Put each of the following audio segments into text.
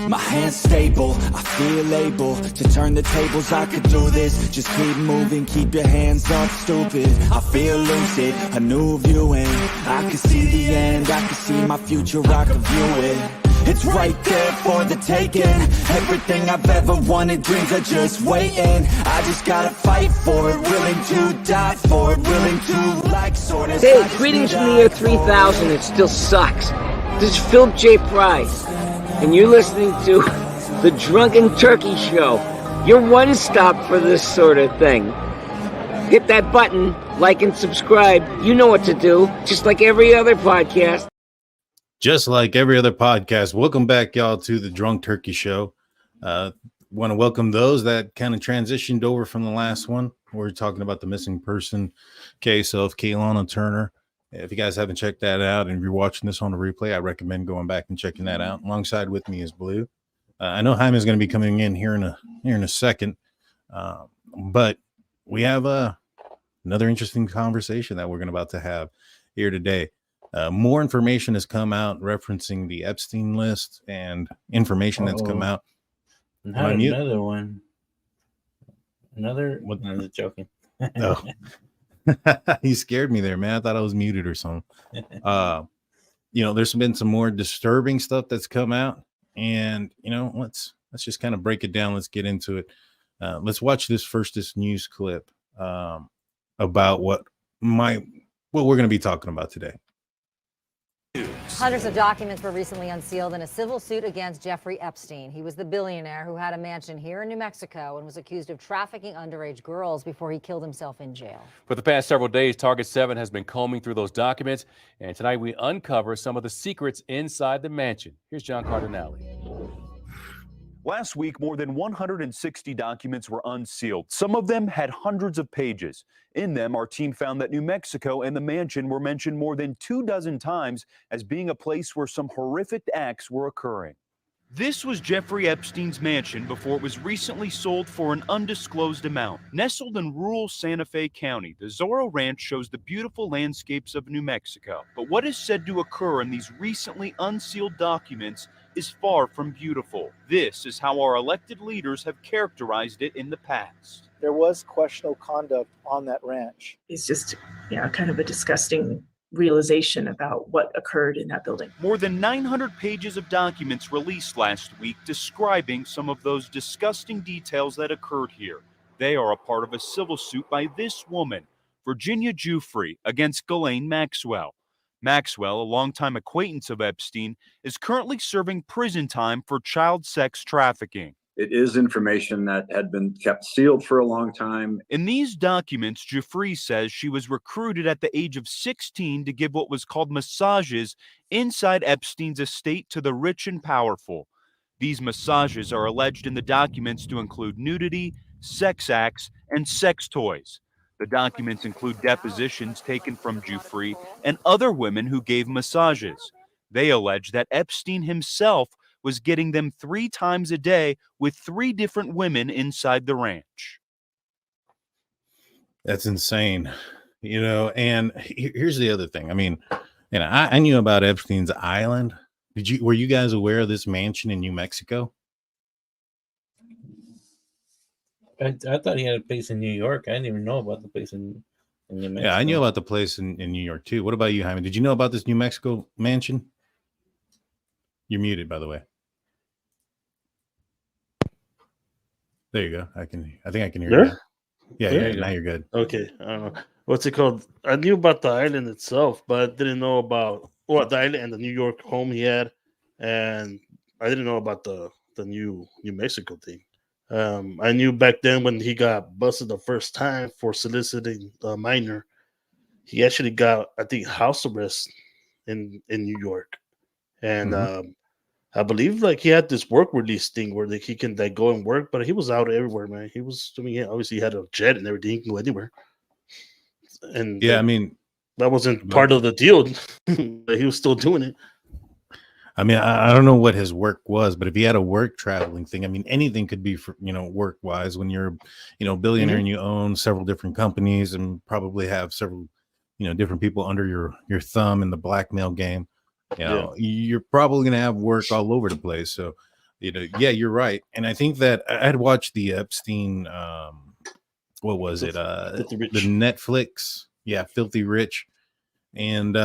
My hand's stable, I feel able to turn the tables, I could do this. Just keep moving, keep your hands up, stupid. I feel lucid, a new viewing. I can see the end, I can see my future, I can view it. It's right there for the taking. Everything I've ever wanted, dreams are just waiting. I just gotta fight for it, willing to die for it, willing to like sort of. Hey, greetings from the year 3000, it still sucks. This is Phil J. Price, and you're listening to the Drunken Turkey Show, your one-stop for this sort of thing. Hit that button, like and subscribe. You know what to do, just like every other podcast. Just like every other podcast. Welcome back, y'all, to the Drunk Turkey Show. Want to welcome those that kind of transitioned over from the last one. We're talking about the missing person case of Kaylana Turner. If you guys haven't checked that out, and if you're watching this on the replay, I recommend going back and checking that out. Alongside with me is Blue. I know Jaime's going to be coming in here in a second, but we have another interesting conversation that we're about to have here today. More information has come out referencing the Epstein list and information that's come out. Not another one. Another? What? No, I'm just joking. Oh. You scared me there, man. I thought I was muted or something. There's been some more disturbing stuff that's come out, and let's just kind of break it down. Let's get into it. Let's watch this news clip about what we're going to be talking about today. Hundreds of documents were recently unsealed in a civil suit against Jeffrey Epstein. He was the billionaire who had a mansion here in New Mexico and was accused of trafficking underage girls before he killed himself in jail. For the past several days, Target 7 has been combing through those documents, and tonight we uncover some of the secrets inside the mansion. Here's John Cardinale. Last week, more than 160 documents were unsealed. Some of them had hundreds of pages. In them, our team found that New Mexico and the mansion were mentioned more than 24 times as being a place where some horrific acts were occurring. This was Jeffrey Epstein's mansion before it was recently sold for an undisclosed amount. Nestled in rural Santa Fe County, the Zorro Ranch shows the beautiful landscapes of New Mexico. But what is said to occur in these recently unsealed documents is far from beautiful. This is how our elected leaders have characterized it in the past. There was questionable conduct on that ranch. It's just, kind of a disgusting realization about what occurred in that building. More than 900 pages of documents released last week describing some of those disgusting details that occurred here. They are a part of a civil suit by this woman, Virginia Jeffrey, against Ghislaine Maxwell. Maxwell, a longtime acquaintance of Epstein, is currently serving prison time for child sex trafficking. It is information that had been kept sealed for a long time. In these documents, Jeffrey says she was recruited at the age of 16 to give what was called massages inside Epstein's estate to the rich and powerful. These massages are alleged in the documents to include nudity, sex acts, and sex toys. The documents include depositions taken from Jeffrey and other women who gave massages. They allege that Epstein himself was getting them 3 times a day with 3 different women inside the ranch. That's insane. And here's the other thing. I mean, I knew about Epstein's Island. Were you guys aware of this mansion in New Mexico? I thought he had a place in New York. I didn't even know about the place in New Mexico. Yeah, I knew about the place in New York too. What about you, Jaime? Did you know about this New Mexico mansion? You're muted, by the way. There you go. I think I can hear you. Now. Yeah, now you're good. Okay. What's it called? I knew about the island itself, but I didn't know about the island and the New York home he had, and I didn't know about the New Mexico thing. I knew back then when he got busted the first time for soliciting a minor, he actually got, I think, house arrest in New York, and I believe he had this work release thing where he can go and work, but he was out everywhere, man. He was, obviously he had a jet and everything, he can go anywhere. And yeah, I mean, that wasn't part of the deal, but he was still doing it. I mean, I don't know what his work was, but if he had a work traveling thing, I mean, anything could be for, work wise when you're, billionaire and you own several different companies and probably have several, different people under your thumb in the blackmail game. You're probably going to have work all over the place. So, yeah, you're right. And I think that I had watched the Epstein, what was it? The Netflix. Yeah. Filthy Rich. And,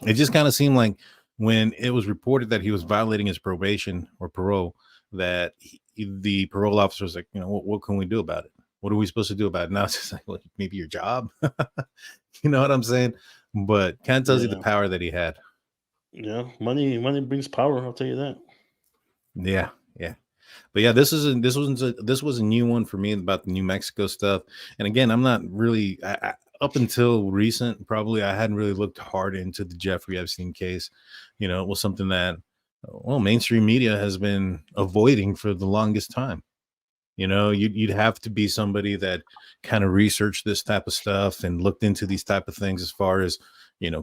it just kind of seemed like when it was reported that he was violating his probation or parole, that the parole officer was like, what can we do about it? What are we supposed to do about it? Now it's just like, well, maybe your job. You know what I'm saying? But kind of tells you the power that he had. Yeah, money brings power. I'll tell you that. Yeah, yeah. But yeah, this was a new one for me about the New Mexico stuff. And again, I'm not really up until recent, probably I hadn't really looked hard into the Jeffrey Epstein case. It was something that mainstream media has been avoiding for the longest time. You'd have to be somebody that kind of researched this type of stuff and looked into these type of things as far as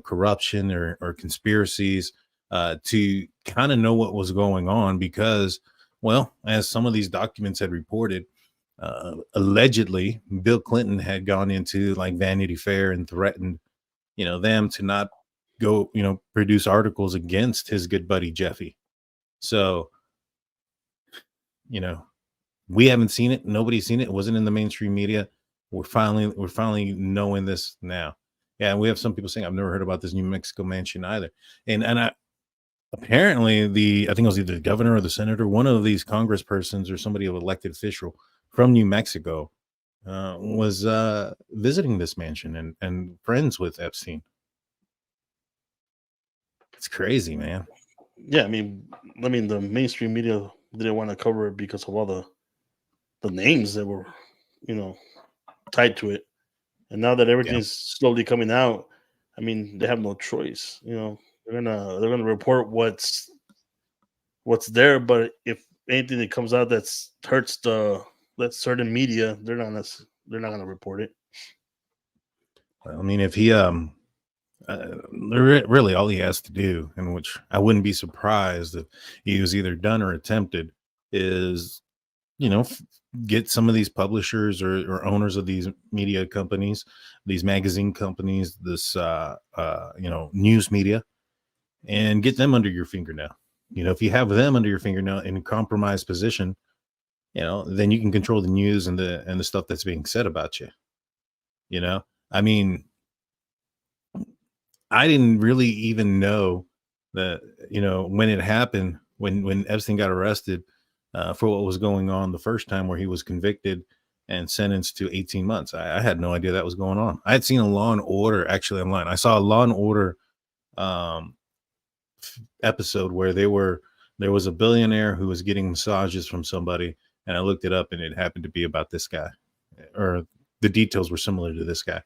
corruption or conspiracies to kind of know what was going on, because, well, as some of these documents had reported, allegedly Bill Clinton had gone into like Vanity Fair and threatened them to not go produce articles against his good buddy Jeffy. So we haven't seen it. Nobody's seen it. It wasn't in the mainstream media. We're finally knowing this now. Yeah, and we have some people saying, I've never heard about this New Mexico mansion either. And apparently I think it was either the governor or the senator, one of these congresspersons or somebody of elected official from New Mexico was visiting this mansion and friends with Epstein. It's crazy, man. Yeah, I mean, the mainstream media didn't want to cover it because of all the names that were, tied to it. And now that everything's slowly coming out, I mean, they have no choice. They're gonna report what's there. But if anything that comes out that hurts that certain media, they're not gonna report it. I mean, if he really all he has to do, and which I wouldn't be surprised if he was either done or attempted, is get some of these publishers or owners of these media companies, these magazine companies, this news media, and get them under your fingernail. If you have them under your fingernail in a compromised position, then you can control the news and the stuff that's being said about you. I mean, I didn't really even know that, when it happened, when Epstein got arrested for what was going on the first time, where he was convicted and sentenced to 18 months. I had no idea that was going on. I had seen a Law and Order actually online. I saw a Law and Order episode where there was a billionaire who was getting massages from somebody, and I looked it up and it happened to be about this guy, or the details were similar to this guy.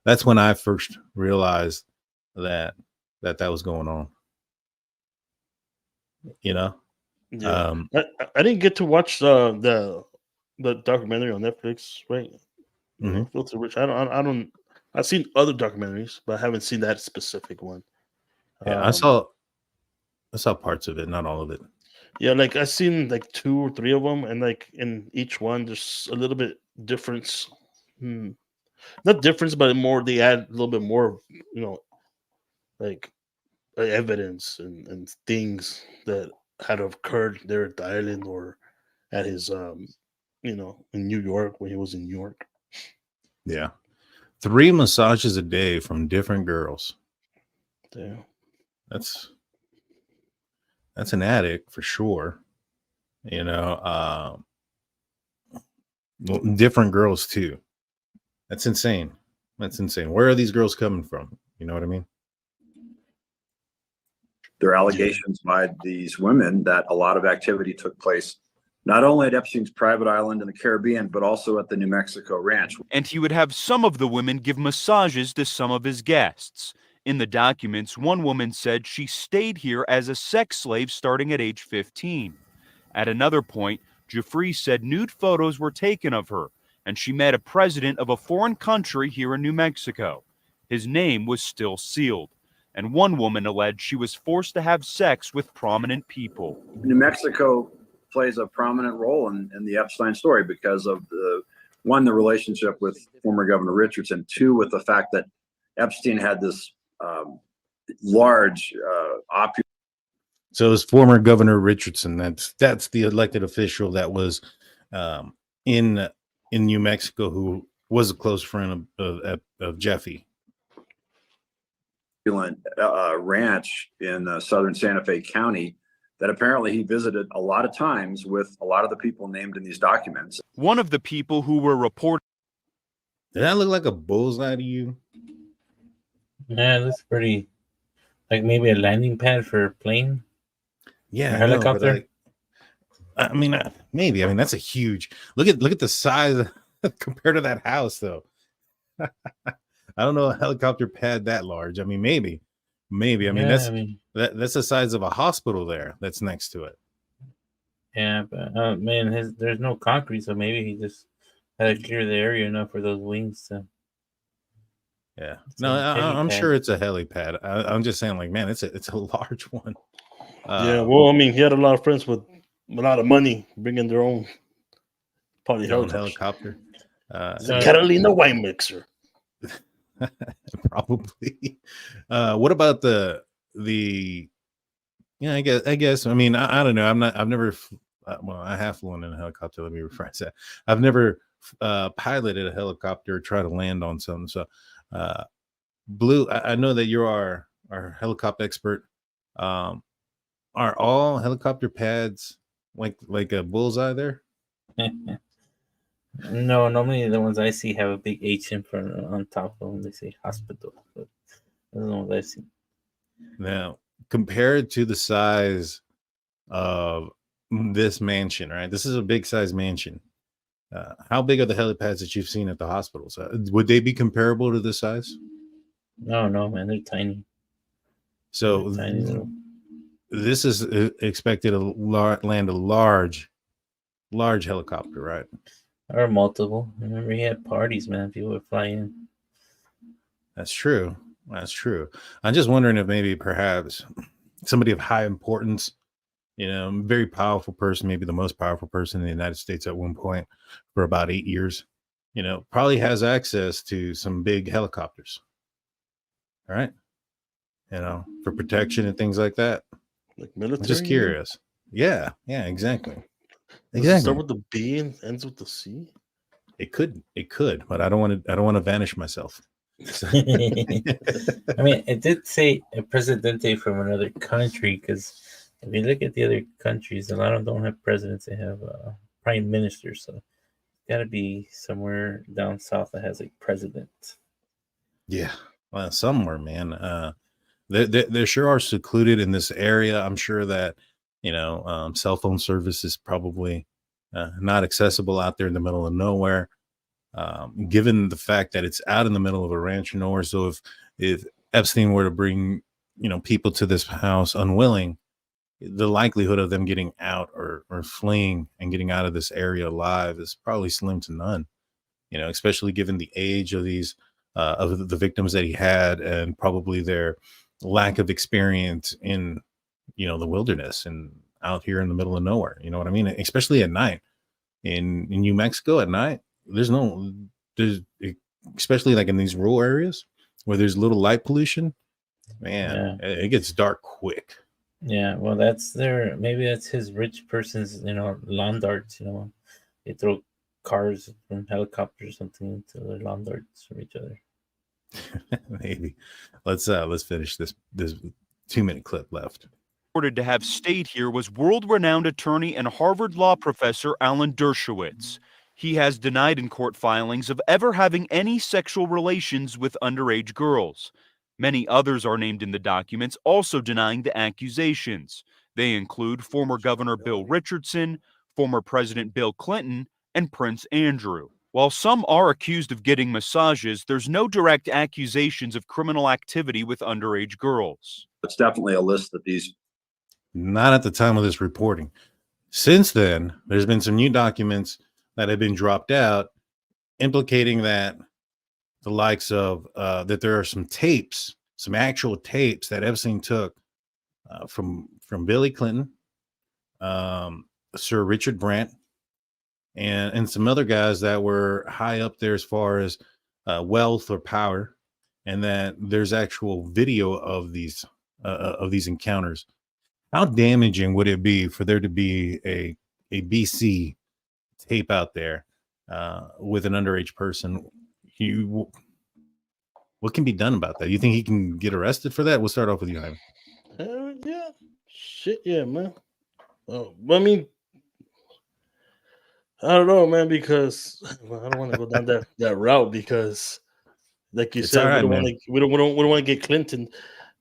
That's when I first realized that was going on. Yeah. I didn't get to watch the documentary on Netflix, right? Mm-hmm. Filthy Rich. I've seen other documentaries, but I haven't seen that specific one. Yeah, I saw parts of it, not all of it. Yeah, like I've seen like 2 or 3 of them, and like in each one, there's a little bit difference. Not difference, but more they add a little bit more, like evidence and things that had occurred there at the island or at his in New York, when he was in New York. Yeah. 3 massages a day from different girls. Yeah. That's an addict for sure. Different girls too. That's insane. Where are these girls coming from? You know what I mean? There are allegations by these women that a lot of activity took place not only at Epstein's private island in the Caribbean, but also at the New Mexico ranch. And he would have some of the women give massages to some of his guests. In the documents, one woman said she stayed here as a sex slave starting at age 15. At another point, Jeffrey said nude photos were taken of her, and she met a president of a foreign country here in New Mexico. His name was still sealed. and one woman alleged she was forced to have sex with prominent people. New Mexico plays a prominent role in the Epstein story because of the relationship with former Governor Richardson, two, with the fact that Epstein had this large opulence. So it's former Governor Richardson. That's the elected official that was in New Mexico, who was a close friend of Jeffy. Ranch in southern Santa Fe County that apparently he visited a lot of times with a lot of the people named in these documents. One of the people who were reported. Did that look like a bullseye to you? Yeah, it looks pretty like maybe a landing pad for a plane. Yeah, a helicopter. I mean, maybe. I mean, that's a huge look at the size compared to that house, though. I don't know a helicopter pad that large. I mean, maybe. I mean, that's the size of a hospital there that's next to it. Yeah, but man, there's no concrete, so maybe he just had to clear the area enough for those wings to. Yeah, no, I'm sure it's a helipad. I'm just saying, like, man, it's a large one. Yeah, well, I mean, he had a lot of friends with a lot of money bringing their own party helicopter. Catalina wine mixer. Probably. What about the? Yeah, I guess. I mean, I don't know. I've never. Well, I have flown in a helicopter. Let me rephrase that. I've never piloted a helicopter or tried to land on something. So, Blue, I know that you're our helicopter expert. Are all helicopter pads like a bullseye there? No, normally the ones I see have a big H in front on top of them. They say hospital. But those are the ones I see. Now, compared to the size of this mansion, right? This is a big size mansion. How big are the helipads that you've seen at the hospitals? Would they be comparable to this size? No, man, they're tiny. So they're tiny little. This is expected to land a large helicopter, right? Or multiple. Remember, he had parties, man. People would fly in. That's true. I'm just wondering if maybe perhaps somebody of high importance, very powerful person, maybe the most powerful person in the United States at one point for about 8 years, probably has access to some big helicopters. All right. For protection and things like that. Like military. I'm just curious. Yeah, exactly. Does it start with the B and ends with the C? It could, but I don't want to vanish myself. I mean, it did say a presidente from another country, because if you look at the other countries, a lot of them don't have presidents; they have prime ministers. So it's got to be somewhere down south that has a president. Yeah, well, somewhere, man. There sure are secluded in this area. I'm sure that cell phone service is probably not accessible out there in the middle of nowhere. Given the fact that it's out in the middle of a ranch or nowhere. So if Epstein were to bring, people to this house unwilling, the likelihood of them getting out or fleeing and getting out of this area alive is probably slim to none, especially given the age of these, of the victims that he had, and probably their lack of experience in, the wilderness and out here in the middle of nowhere. You know what I mean? Especially at night in New Mexico at night. There's especially like in these rural areas where there's little light pollution, man, it gets dark quick. Yeah, well, maybe that's his rich person's, lawn darts, they throw cars from helicopters or something into their lawn darts from each other. Maybe. Let's finish this 2-minute clip left. Reported to have stayed here was world-renowned attorney and Harvard law professor Alan Dershowitz. He has denied in court filings of ever having any sexual relations with underage girls. Many others are named in the documents, also denying the accusations. They include former Governor Bill Richardson, former President Bill Clinton, and Prince Andrew. While some are accused of getting massages, there's no direct accusations of criminal activity with underage girls. It's definitely a list that these... Not at the time of this reporting. Since then, there's been some new documents that have been dropped out, implicating that the likes of that there are some tapes, some actual tapes that Epstein took from Billy Clinton, Sir Richard Brandt, and some other guys that were high up there as far as wealth or power, and that there's actual video of these encounters. How damaging would it be for there to be a BC tape out there with an underage person? What can be done about that? You think he can get arrested for that? We'll start off with you, Ivan. Yeah. Shit, yeah, man. Oh, I mean, I don't know, man, because I don't want to go down that route because, like you It's said, all right, we don't want to get Clinton,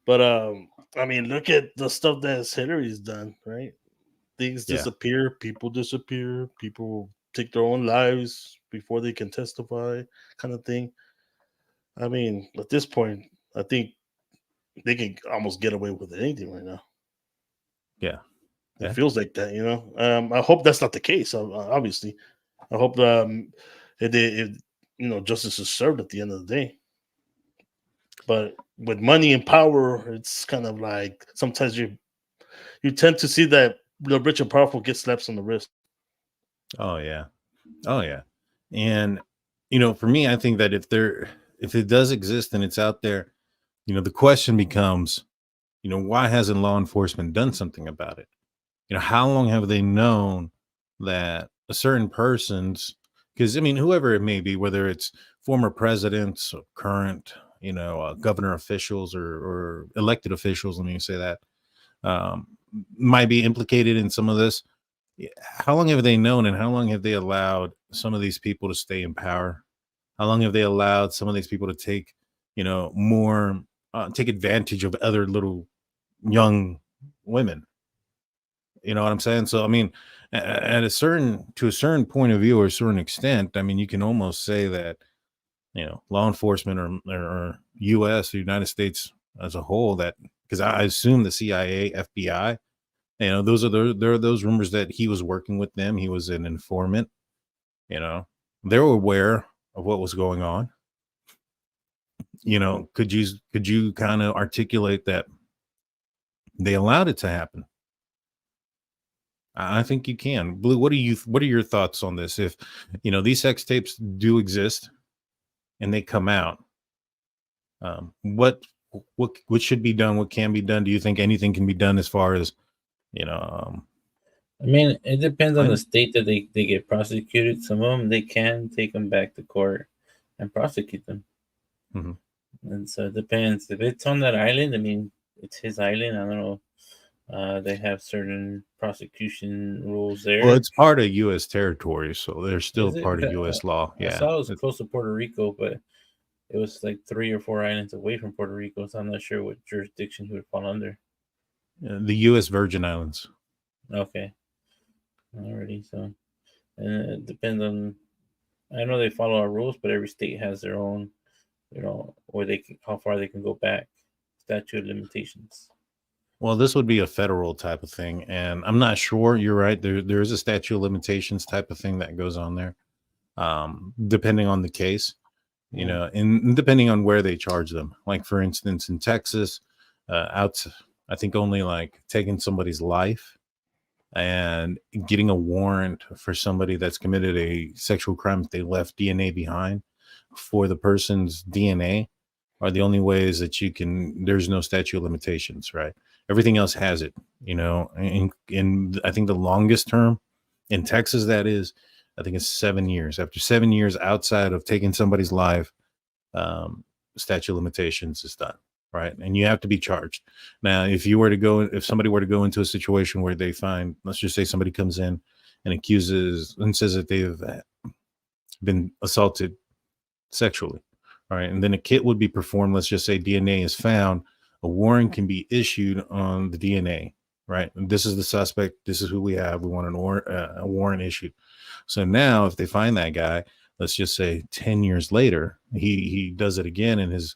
but I mean, look at the stuff that Hillary's done, right? Things disappear, people take their own lives before they can testify, kind of thing. I mean, at this point, I think they can almost get away with anything right now. Yeah. It feels like that, you know. I hope that's not the case. Obviously, I hope justice is served at the end of the day. But with money and power, it's kind of like sometimes you tend to see that the rich and powerful get slaps on the wrist. Oh yeah, and for me, I think that if it does exist and it's out there, the question becomes, why hasn't law enforcement done something about it? How long have they known that a certain person's, because I mean, whoever it may be, whether it's former presidents, or current, governor officials or elected officials, let me say that, might be implicated in some of this. How long have they known, and how long have they allowed some of these people to stay in power? How long have they allowed some of these people to take, take advantage of other little young women? You know what I'm saying? So, I mean, to a certain point of view or a certain extent, I mean, you can almost say that, law enforcement or U.S. or United States as a whole, that because I assume the CIA, FBI, there are those rumors that he was working with them. He was an informant. They were aware of what was going on. Could you kind of articulate that they allowed it to happen? I think you can. Blue, what are your thoughts on this? If these sex tapes do exist and they come out, what should be done? What can be done? Do you think anything can be done as far as I mean, it depends on the state that they get prosecuted. Some of them, they can take them back to court and prosecute them. Mm-hmm. And so it depends. If it's on that island, I mean, it's his island. I don't know. They have certain prosecution rules there. Well, it's part of U.S. territory, so they're still part of U.S. law. I saw it was close to Puerto Rico, but it was like 3 or 4 islands away from Puerto Rico, so I'm not sure what jurisdiction he would fall under. The U.S. Virgin Islands. Okay. Alrighty, so and it depends on. I know they follow our rules, but every state has their own, how far they can go back. Statute of limitations. Well, this would be a federal type of thing, and I'm not sure. You're right. There is a statute of limitations type of thing that goes on there, depending on the case, and depending on where they charge them. Like for instance, in Texas, I think only like taking somebody's life and getting a warrant for somebody that's committed a sexual crime if they left DNA behind for the person's DNA are the only ways that you can. There's no statute of limitations, right? Everything else has it, and I think the longest term in Texas, that is, I think it's 7 years. After 7 years outside of taking somebody's life, statute of limitations is done, right? And you have to be charged. Now, if somebody were to go into a situation where they find, let's just say somebody comes in and accuses and says that they've been assaulted sexually, all right, and then a kit would be performed. Let's just say DNA is found. A warrant can be issued on the DNA, right? And this is the suspect. This is who we have. We want a warrant issued. So now if they find that guy, let's just say 10 years later, he does it again and his,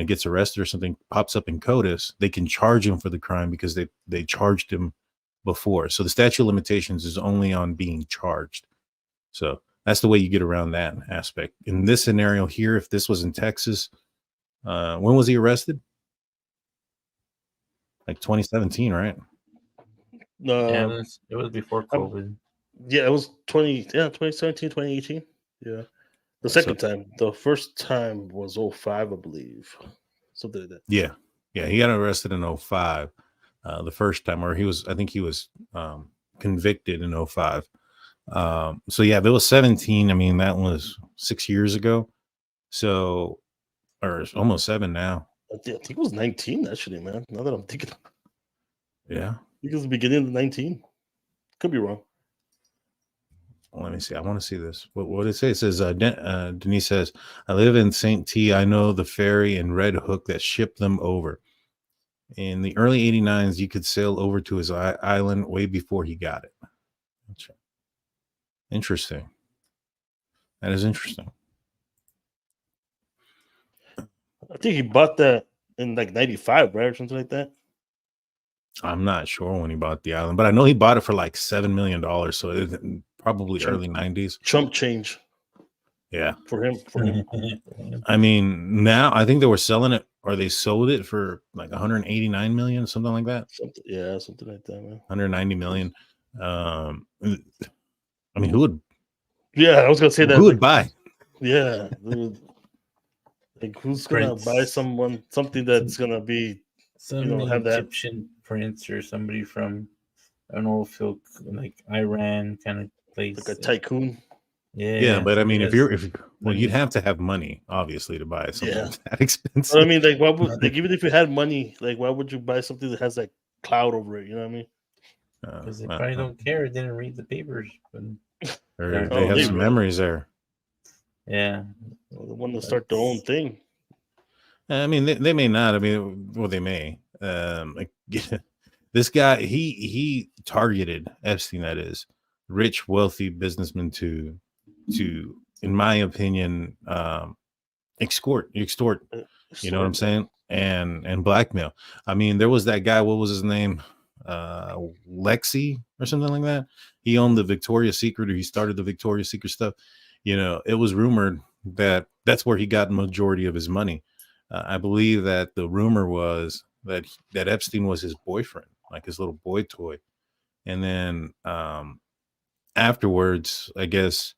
gets arrested or something pops up in CODIS, they can charge him for the crime because they charged him before. So the statute of limitations is only on being charged. So that's the way you get around that aspect. In this scenario here, if this was in Texas, when was he arrested? like 2017, right? Yeah, it was before COVID. Yeah, it was 2017, 2018. Yeah. The second time. The first time was 05, I believe. Something like that. Yeah. Yeah, he got arrested in 05. The first time, or I think he was convicted in 05. So yeah, if it was 17, I mean, that was 6 years ago. So, or almost 7 now. I think it was 19, actually, man. Now that I'm thinking. Yeah. I think it was the beginning of 19. Could be wrong. Let me see. I want to see this. What did it say? It says, Denise says, I live in St. T. I know the ferry and Red Hook that shipped them over. In the early 89s, you could sail over to his island way before he got it. Interesting. That is interesting. I think he bought that in like 95, right? Or something like that. I'm not sure when he bought the island, but I know he bought it for like $7 million. So it probably early 90s. Chump change. Yeah. For him. I mean, now I think they were selling it, or they sold it for like 189 million, something like that. Something like that, man. 190 million. I mean, who would? Yeah, I was gonna say that. Who would buy? Yeah, like who's gonna buy something that's gonna be some have that Egyptian prince or somebody from an oil field like Iran kind of place, like a tycoon. Yeah, but I mean, you'd have to have money, obviously, to buy something that expensive. But I mean, like, why would even if you had money, like, why would you buy something that has like cloud over it? You know what I mean? Because they probably don't care. They didn't read the papers, but they have some memories there. Yeah, they want to start their own thing. I mean, they may not. I mean, well, they may. Like, this guy, he targeted Epstein, that is, rich, wealthy businessmen to, in my opinion, extort. You know what I'm saying? And blackmail. I mean, there was that guy. What was his name? Lexi or something like that. He owned the Victoria's Secret, or he started the Victoria's Secret stuff. You know, it was rumored that that's where he got the majority of his money. I believe that the rumor was that Epstein was his boyfriend, like his little boy toy. And then afterwards, I guess,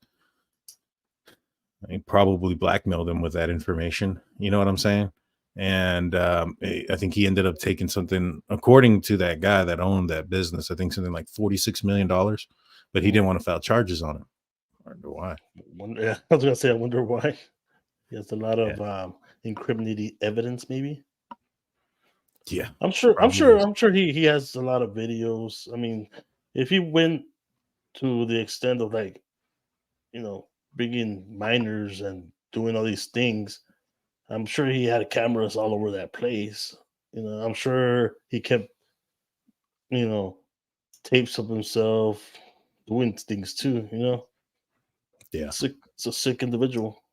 he probably blackmailed him with that information. You know what I'm saying? And I think he ended up taking something, according to that guy that owned that business, I think something like $46 million, but he didn't want to file charges on him. I wonder why. Yeah, I was gonna say, I wonder why. He has a lot of incriminating evidence, maybe. Yeah, I'm sure he has a lot of videos. I mean, if he went to the extent of, like, you know, bringing minors and doing all these things, I'm sure he had cameras all over that place. You know, I'm sure he kept, you know, tapes of himself doing things too, you know. Yeah. It's a sick individual.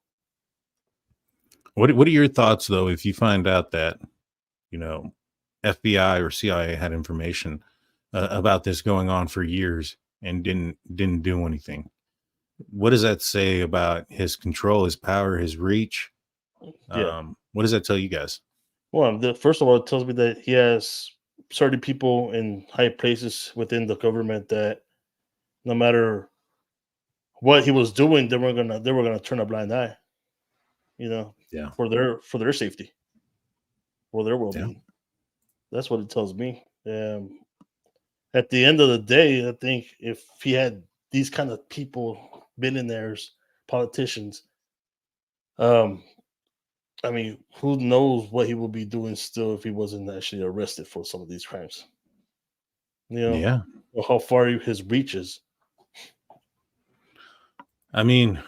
What are your thoughts, though, if you find out that, you know, FBI or CIA had information about this going on for years and didn't do anything? What does that say about his control, his power, his reach? What does that tell you guys? Well, first of all, it tells me that he has certain people in high places within the government that no matter what he was doing, they were gonna turn a blind eye. You know, for their safety, for their well-being. Yeah. That's what it tells me. At the end of the day, I think if he had these kind of people, billionaires, politicians, I mean, who knows what he will be doing still if he wasn't actually arrested for some of these crimes? You know, or how far his reach is. I mean,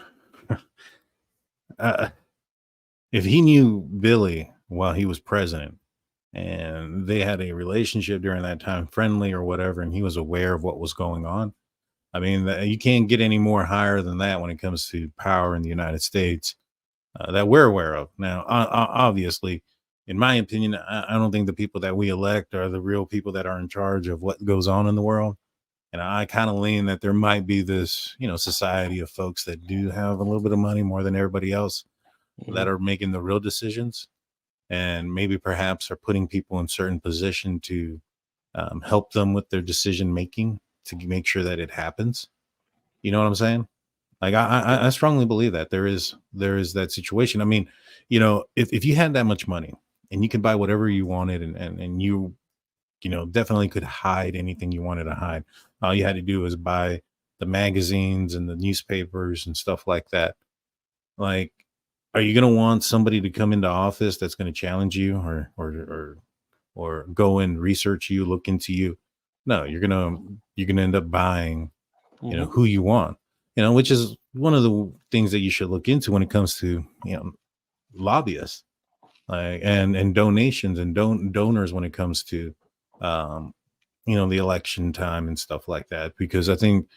if he knew Billy while he was president and they had a relationship during that time, friendly or whatever, and he was aware of what was going on, I mean, you can't get any more higher than that when it comes to power in the United States that we're aware of. Now, obviously, in my opinion, I don't think the people that we elect are the real people that are in charge of what goes on in the world. And I kind of lean that there might be this, you know, society of folks that do have a little bit of money more than everybody else that are making the real decisions. and maybe perhaps are putting people in certain position to help them with their decision making to make sure that it happens. You know what I'm saying? Like I strongly believe that there is that situation. I mean, you know, if you had that much money and you could buy whatever you wanted, and you know, definitely could hide anything you wanted to hide. All you had to do was buy the magazines and the newspapers and stuff like that. Like, are you going to want somebody to come into office that's going to challenge you or go and research you, look into you? No, you're gonna end up buying, you know, who you want, you know, which is one of the things that you should look into when it comes to, you know, lobbyists, like and donations and donors when it comes to you know, the election time and stuff like that, because I think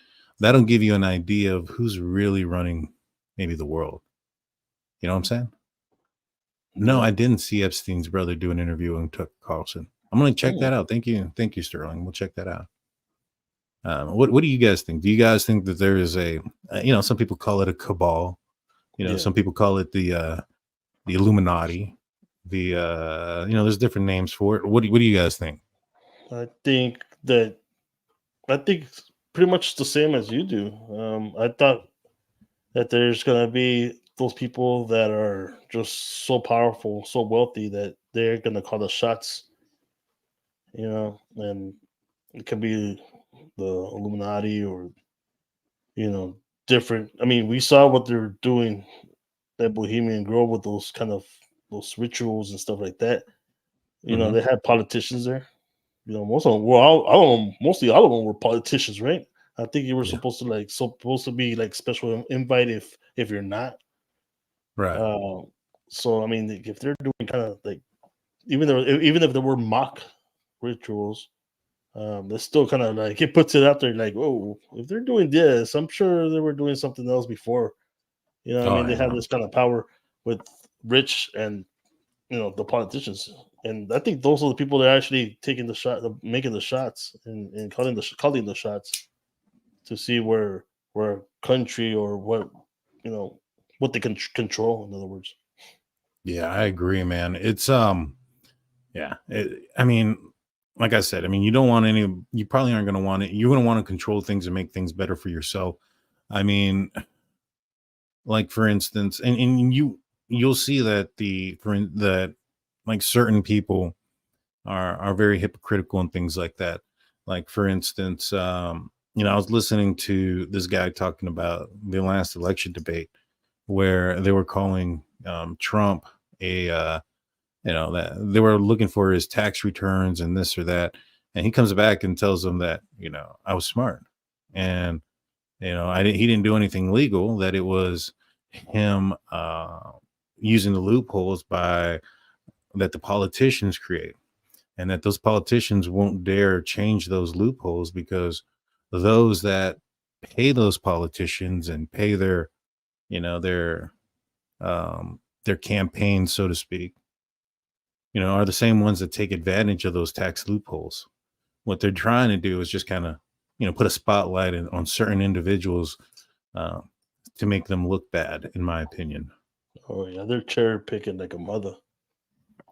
that'll give you an idea of who's really running maybe the world. You know what I'm saying? No, I didn't see Epstein's brother do an interview with Tucker Carlson. I'm going to check that out. Thank you, Sterling. We'll check that out. What do you guys think? Do you guys think that there is a, you know, some people call it a cabal, you know, some people call it the Illuminati, you know, there's different names for it. What do you guys think? I think it's pretty much the same as you do. I thought that there's gonna be those people that are just so powerful, so wealthy that they're gonna call the shots. You know, and it could be the Illuminati or, you know, different. I mean, we saw what they're doing at Bohemian Grove with those kind of those rituals and stuff like that. You know, they had politicians there. You know, most of them. Well, mostly all of them were politicians, right? I think you were supposed to be like special invite if you're not, right? So I mean, if they're doing kind of like even if there were mock rituals, it's still kind of like it puts it out there like, oh, if they're doing this, I'm sure they were doing something else before. You know, I mean, they have this kind of power with rich and, you know, the politicians. And I think those are the people that are actually taking the shot, making the shots, and calling the shots to see where a country or what, you know, what they can control. In other words. Yeah, I agree, man. It's yeah. I mean, like I said, I mean, you don't want any. You probably aren't going to want it. You're going to want to control things and make things better for yourself. I mean, like for instance, and you'll see that that like certain people are very hypocritical and things like that. Like for instance, you know, I was listening to this guy talking about the last election debate where they were calling Trump a you know, that they were looking for his tax returns and this or that, and he comes back and tells them that, you know, I was smart, and you know, he didn't do anything legal, that it was him using the loopholes that the politicians create, and that those politicians won't dare change those loopholes because those that pay those politicians and pay their, you know, their campaigns, so to speak, you know, are the same ones that take advantage of those tax loopholes. What they're trying to do is just kind of, you know, put a spotlight on certain individuals to make them look bad, in my opinion. Oh yeah, they're cherry picking like a mother.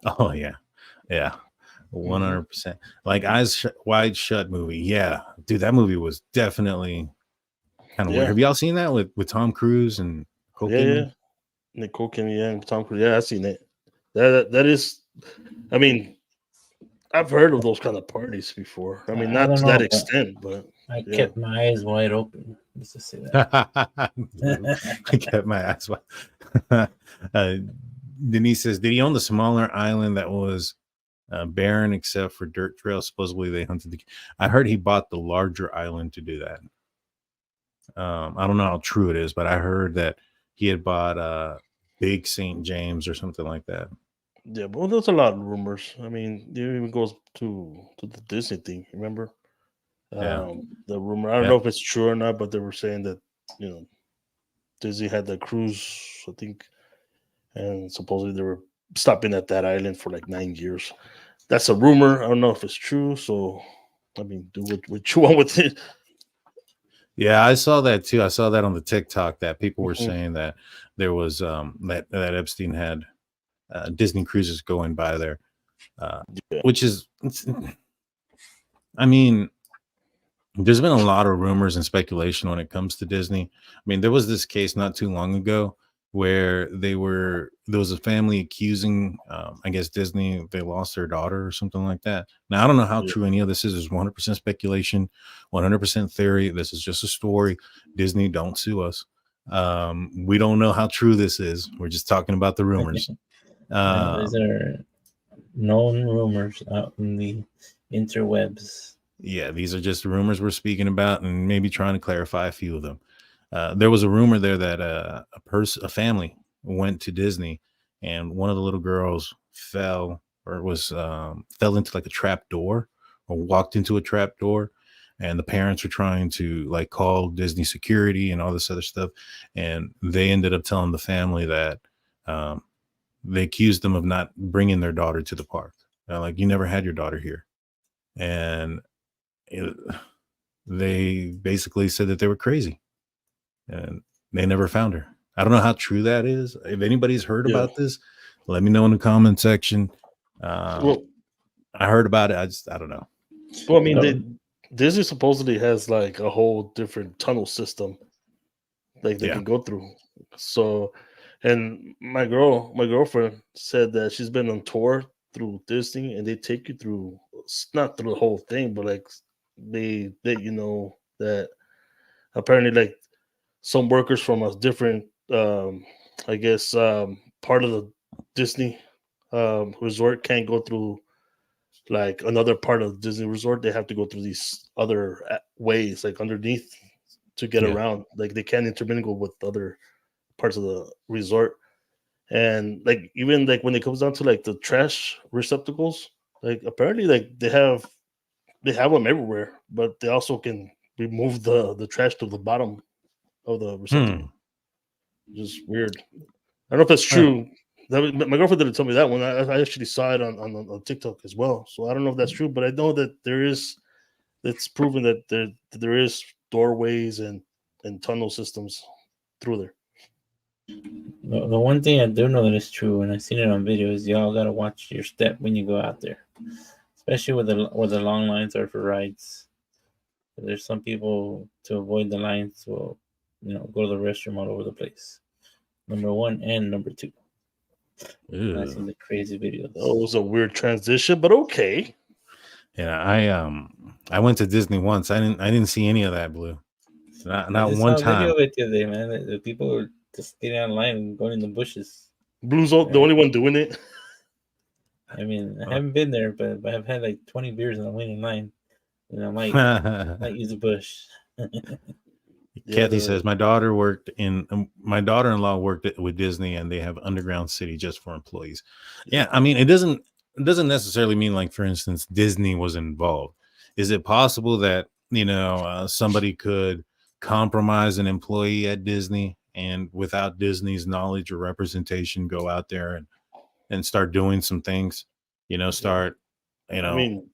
Oh yeah, yeah, 100%. Like Eyes Wide Shut movie. Yeah, dude, that movie was definitely kind of weird. Have y'all seen that with Tom Cruise and Yeah, Nicole Kidman, and Tom Cruise. Yeah, I've seen it. That is. I mean, I've heard of those kind of parties before. I mean, not to that extent, but I kept my eyes wide open. Let's just say that. I kept my eyes wide. Denise says, did he own the smaller island that was barren except for dirt trails? Supposedly they hunted I heard he bought the larger island to do that. I don't know how true it is, but I heard that he had bought Big St. James or something like that. Yeah, but there's a lot of rumors. I mean, it even goes to the Disney thing. Remember? The rumor. I don't know if it's true or not, but they were saying that, you know, Disney had the cruise, I think, and supposedly they were stopping at that island for like 9 years. That's a rumor. I don't know if it's true. So, I mean, do what you want with it. Yeah, I saw that too. I saw that on the TikTok that people were saying that there was that Epstein had Disney cruises going by there, which is, I mean, there's been a lot of rumors and speculation when it comes to Disney. I mean, there was this case not too long ago where there was a family accusing, I guess, Disney, they lost their daughter or something like that. Now, I don't know how true any of this is. It's 100% speculation, 100% theory. This is just a story. Disney, don't sue us. We don't know how true this is. We're just talking about the rumors. These are known rumors out in the interwebs. Yeah, these are just rumors we're speaking about and maybe trying to clarify a few of them. There was a rumor there that a family went to Disney and one of the little girls fell into like a trap door or walked into a trap door, and the parents were trying to like call Disney security and all this other stuff, and they ended up telling the family that they accused them of not bringing their daughter to the park. Like, you never had your daughter here, and they basically said that they were crazy and they never found her. I don't know how true that is. If anybody's heard about this, let me know in the comment section. Well, I heard about it. I don't know. Well, I mean, Disney supposedly has like a whole different tunnel system, like they can go through. So, and my girlfriend said that she's been on tour through Disney, and they take you through, not through the whole thing, but like they let you know that apparently like some workers from a different, I guess, part of the Disney resort can't go through like another part of the Disney resort. They have to go through these other ways, like underneath, to get around. Like they can't intermingle with other parts of the resort. And like even like when it comes down to like the trash receptacles, like apparently like they have them everywhere, but they also can remove the trash to the bottom of the receptacle. Just weird. I don't know if that's true. My girlfriend didn't tell me that one. I actually saw it on TikTok as well. So I don't know if that's true, but I know that it's proven that there is doorways and tunnel systems through there. The one thing I do know that is true, and I've seen it on video, is y'all gotta watch your step when you go out there, especially where the long lines are for rides. There's some people, to avoid the lines, will go to the restroom all over the place. Number one and number two. I've seen the crazy videos. Oh, it was a weird transition, but okay. Yeah, I went to Disney once. I didn't see any of that, Blue. Not one time. Video of it today, man. The people were just getting online and going in the bushes. Blue's the only one doing it. I mean, I haven't been there, but I've had like 20 beers and I'm waiting in line. I might use a bush. Kathy says my daughter-in-law worked with Disney, and they have underground city just for employees. Yeah, I mean, it doesn't necessarily mean, like, for instance, Disney was involved. Is it possible that somebody could compromise an employee at Disney and without Disney's knowledge or representation go out there and start doing some things? I mean,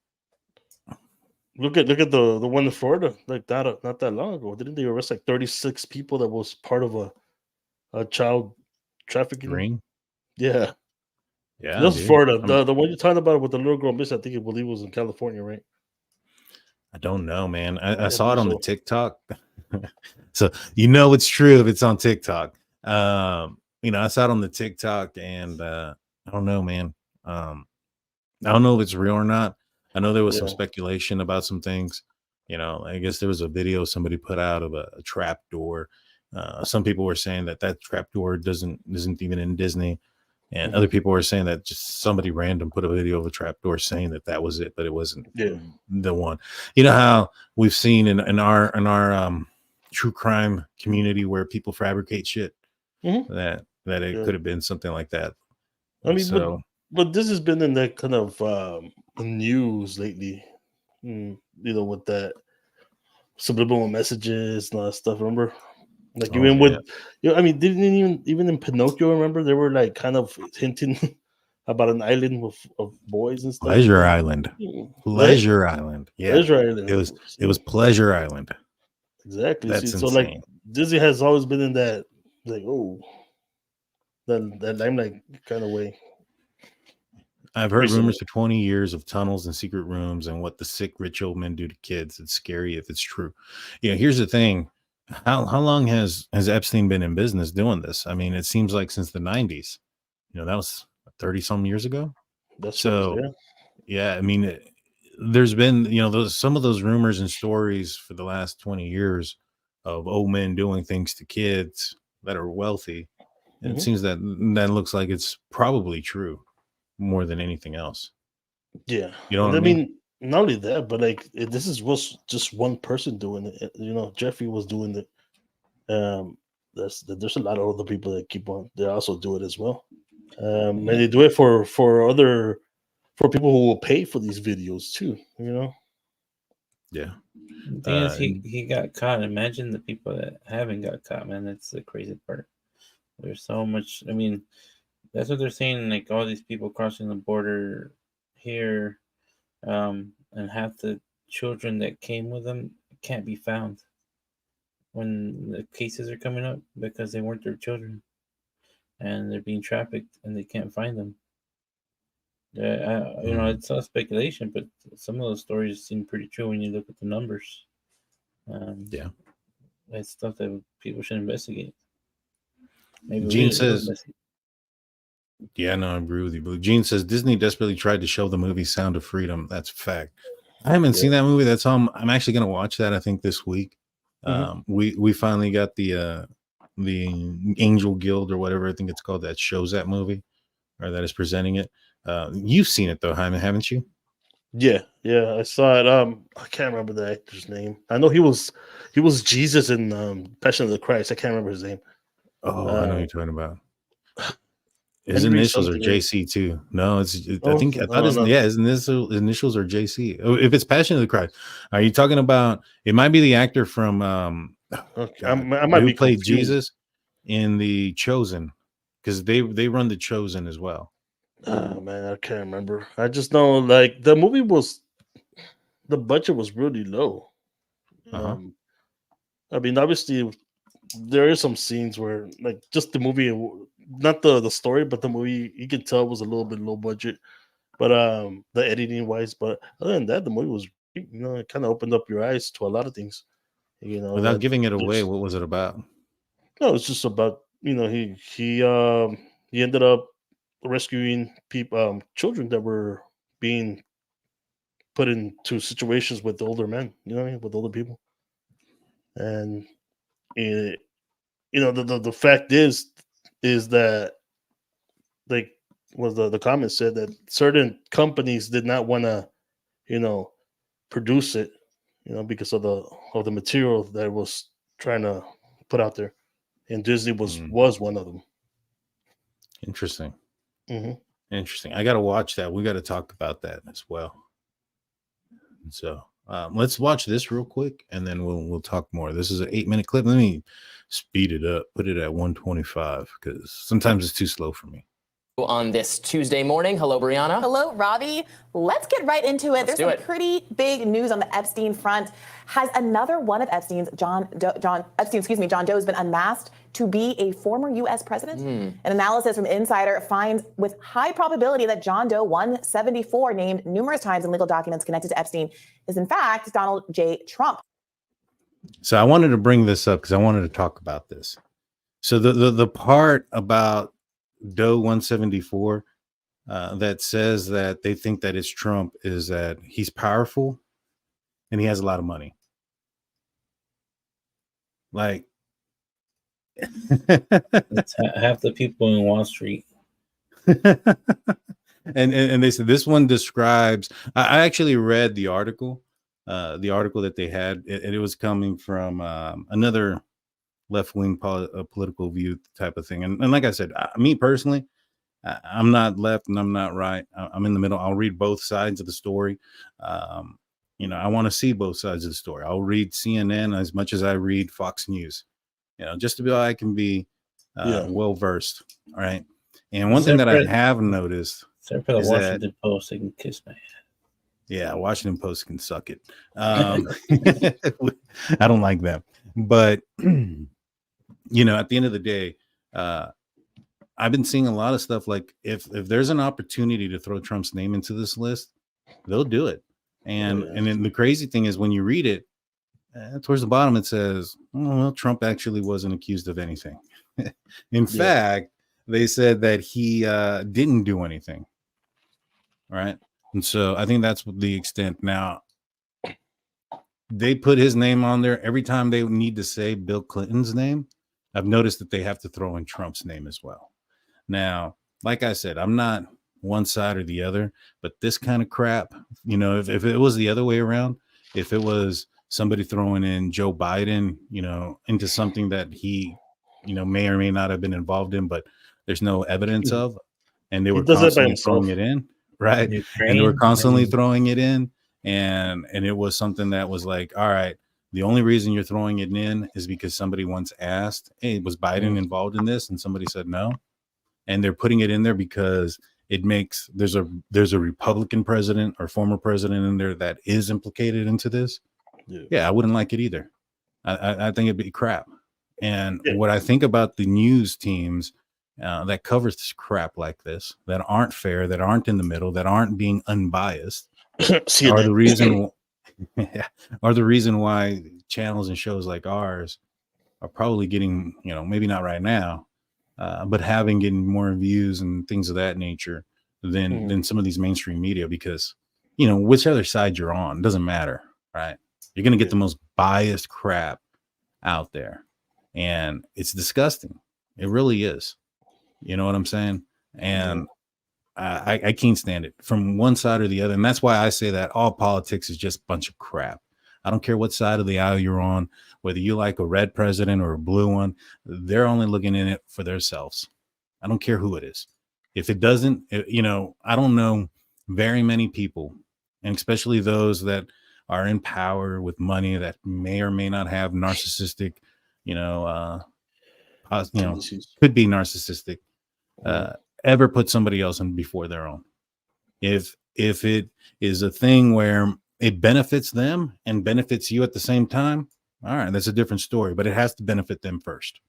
look at the one in Florida, like that not that long ago. Didn't they arrest like 36 people that was part of a child trafficking ring? Yeah. That's Florida. The one you're talking about with the little girl miss, I believe was in California, right? I don't know, man. I saw it on the TikTok. So it's true if it's on TikTok. I saw it on the TikTok, and I don't know, man. I don't know if it's real or not. I know there was some speculation about some things. I guess there was a video somebody put out of a trap door. Some people were saying that trap door isn't even in Disney, and other people were saying that just somebody random put a video of a trap door saying that was it, but it wasn't the one. You know how we've seen in our true crime community where people fabricate shit that it could have been something like that. I mean, but this has been in that kind of news lately, with that subliminal messages and all that stuff. Remember, like I mean, didn't even in Pinocchio, remember they were like kind of hinting about an island of boys and stuff. Pleasure Island. Pleasure Island. Yeah, Pleasure Island. It was Pleasure Island. Exactly. That's so like Disney has always been in that like that limelight kind of way. I've heard Recently. rumors for 20 years of tunnels and secret rooms and what the sick rich old men do to kids. It's scary if it's true. Here's the thing. How long has Epstein been in business doing this? I mean, it seems like since the 90s. That was 30 some years ago. That's So, yeah. I mean, there's been, some of those rumors and stories for the last 20 years of old men doing things to kids that are wealthy. And it seems that looks like it's probably true more than anything else. Yeah. You know and what I mean? not only that, but like was just one person doing it. Jeffy was doing it. There's a lot of other people that keep on. They also do it as well. And they do it for people who will pay for these videos too. Yeah. The thing is, he got caught. Imagine the people that haven't got caught, man. That's the crazy part. There's so much. I mean, that's what they're saying. Like all these people crossing the border here, and half the children that came with them can't be found when the cases are coming up because they weren't their children, and they're being trafficked, and they can't find them. It's all speculation, but some of those stories seem pretty true when you look at the numbers. It's stuff that people should investigate. Maybe Gene says, yeah, no, I agree with you. But Gene says Disney desperately tried to show the movie Sound of Freedom. That's a fact. I haven't seen that movie. That's all. I'm actually going to watch that. I think this week. We finally got the Angel Guild or whatever I think it's called that shows that movie or that is presenting it. You've seen it though, Hyman, haven't you? Yeah, I saw it. I can't remember the actor's name. I know he was Jesus in Passion of the Christ. I can't remember his name. Oh, I know who you're talking about. His Henry initials are something. JC too. No, it's I thought his initials are JC. Oh, if it's Passion of the Christ, are you talking about? It might be the actor from I might be played confused. Jesus in The Chosen, because they run The Chosen as well. Oh man, I can't remember. I just know like the movie the budget was really low. I mean, obviously, there is some scenes where like just the movie, not the story, but the movie, you can tell was a little bit low budget. But the editing wise, but other than that, the movie was it kind of opened up your eyes to a lot of things. Without giving it away, what was it about? No, it's just about he ended up rescuing people, children that were being put into situations with older men, with older people. And the fact is that like was the comment said that certain companies did not want to produce it because of the material that was trying to put out there, and Disney was one of them. Interesting. Interesting. I got to watch that. We got to talk about that as well. So let's watch this real quick, and then we'll talk more. This is an 8-minute clip. Let me speed it up, put it at 125 because sometimes it's too slow for me. On this Tuesday morning. Hello, Brianna. Hello, Robbie. Let's get right into it. There's some pretty big news on the Epstein front. Has another one of Epstein's, John Doe has been unmasked to be a former U.S. president? An analysis from Insider finds with high probability that John Doe 174, named numerous times in legal documents connected to Epstein, is in fact Donald J. Trump. So I wanted to bring this up because I wanted to talk about this. So the part about Doe 174 that says that they think that it's Trump is that he's powerful and he has a lot of money. Like it's half the people in Wall Street. and they said this one describes. I actually read the article that they had. It was coming from another left-wing political view type of thing. And like I said, me personally, I'm not left and I'm not right. I'm in the middle. I'll read both sides of the story. I want to see both sides of the story. I'll read CNN as much as I read Fox News, just to be I can be well-versed. All right. And one thing that I have noticed is the Washington Post, they can kiss my head. Yeah, Washington Post can suck it. I don't like that. But at the end of the day, I've been seeing a lot of stuff like if there's an opportunity to throw Trump's name into this list, they'll do it. And then the crazy thing is when you read it, towards the bottom it says, oh, well, Trump actually wasn't accused of anything. In fact, they said that he didn't do anything. Right. And so I think that's the extent. Now, they put his name on there every time they need to say Bill Clinton's name. I've noticed that they have to throw in Trump's name as well. Now, like I said, I'm not one side or the other, but this kind of crap, you know, if it was the other way around, if it was somebody throwing in Joe Biden, you know, into something that he, you know, may or may not have been involved in, but there's no evidence of, and they were constantly throwing it in, right? And they were constantly throwing it in, and it was something that was like, all right, the only reason you're throwing it in is because somebody once asked, hey, was Biden involved in this? And somebody said no. And they're putting it in there because it makes there's a Republican president or former president in there that is implicated into this. Yeah, I wouldn't like it either. I think it'd be crap. And what I think about the news teams that covers this crap like this, that aren't fair, that aren't in the middle, that aren't being unbiased, are the reason why channels and shows like ours are probably getting, you know, maybe not right now, but getting more views and things of that nature than some of these mainstream media, because, you know, which other side you're on doesn't matter, right? You're going to get the most biased crap out there, and it's disgusting. It really is. You know what I'm saying? And I can't stand it from one side or the other. And that's why I say that all politics is just a bunch of crap. I don't care what side of the aisle you're on, whether you like a red president or a blue one, they're only looking in it for themselves. I don't care who it is. If it doesn't, you know, I don't know very many people, and especially those that are in power with money that may or may not have narcissistic, could be narcissistic, ever put somebody else in before their own. If it is a thing where it benefits them and benefits you at the same time, all right, that's a different story, but it has to benefit them first.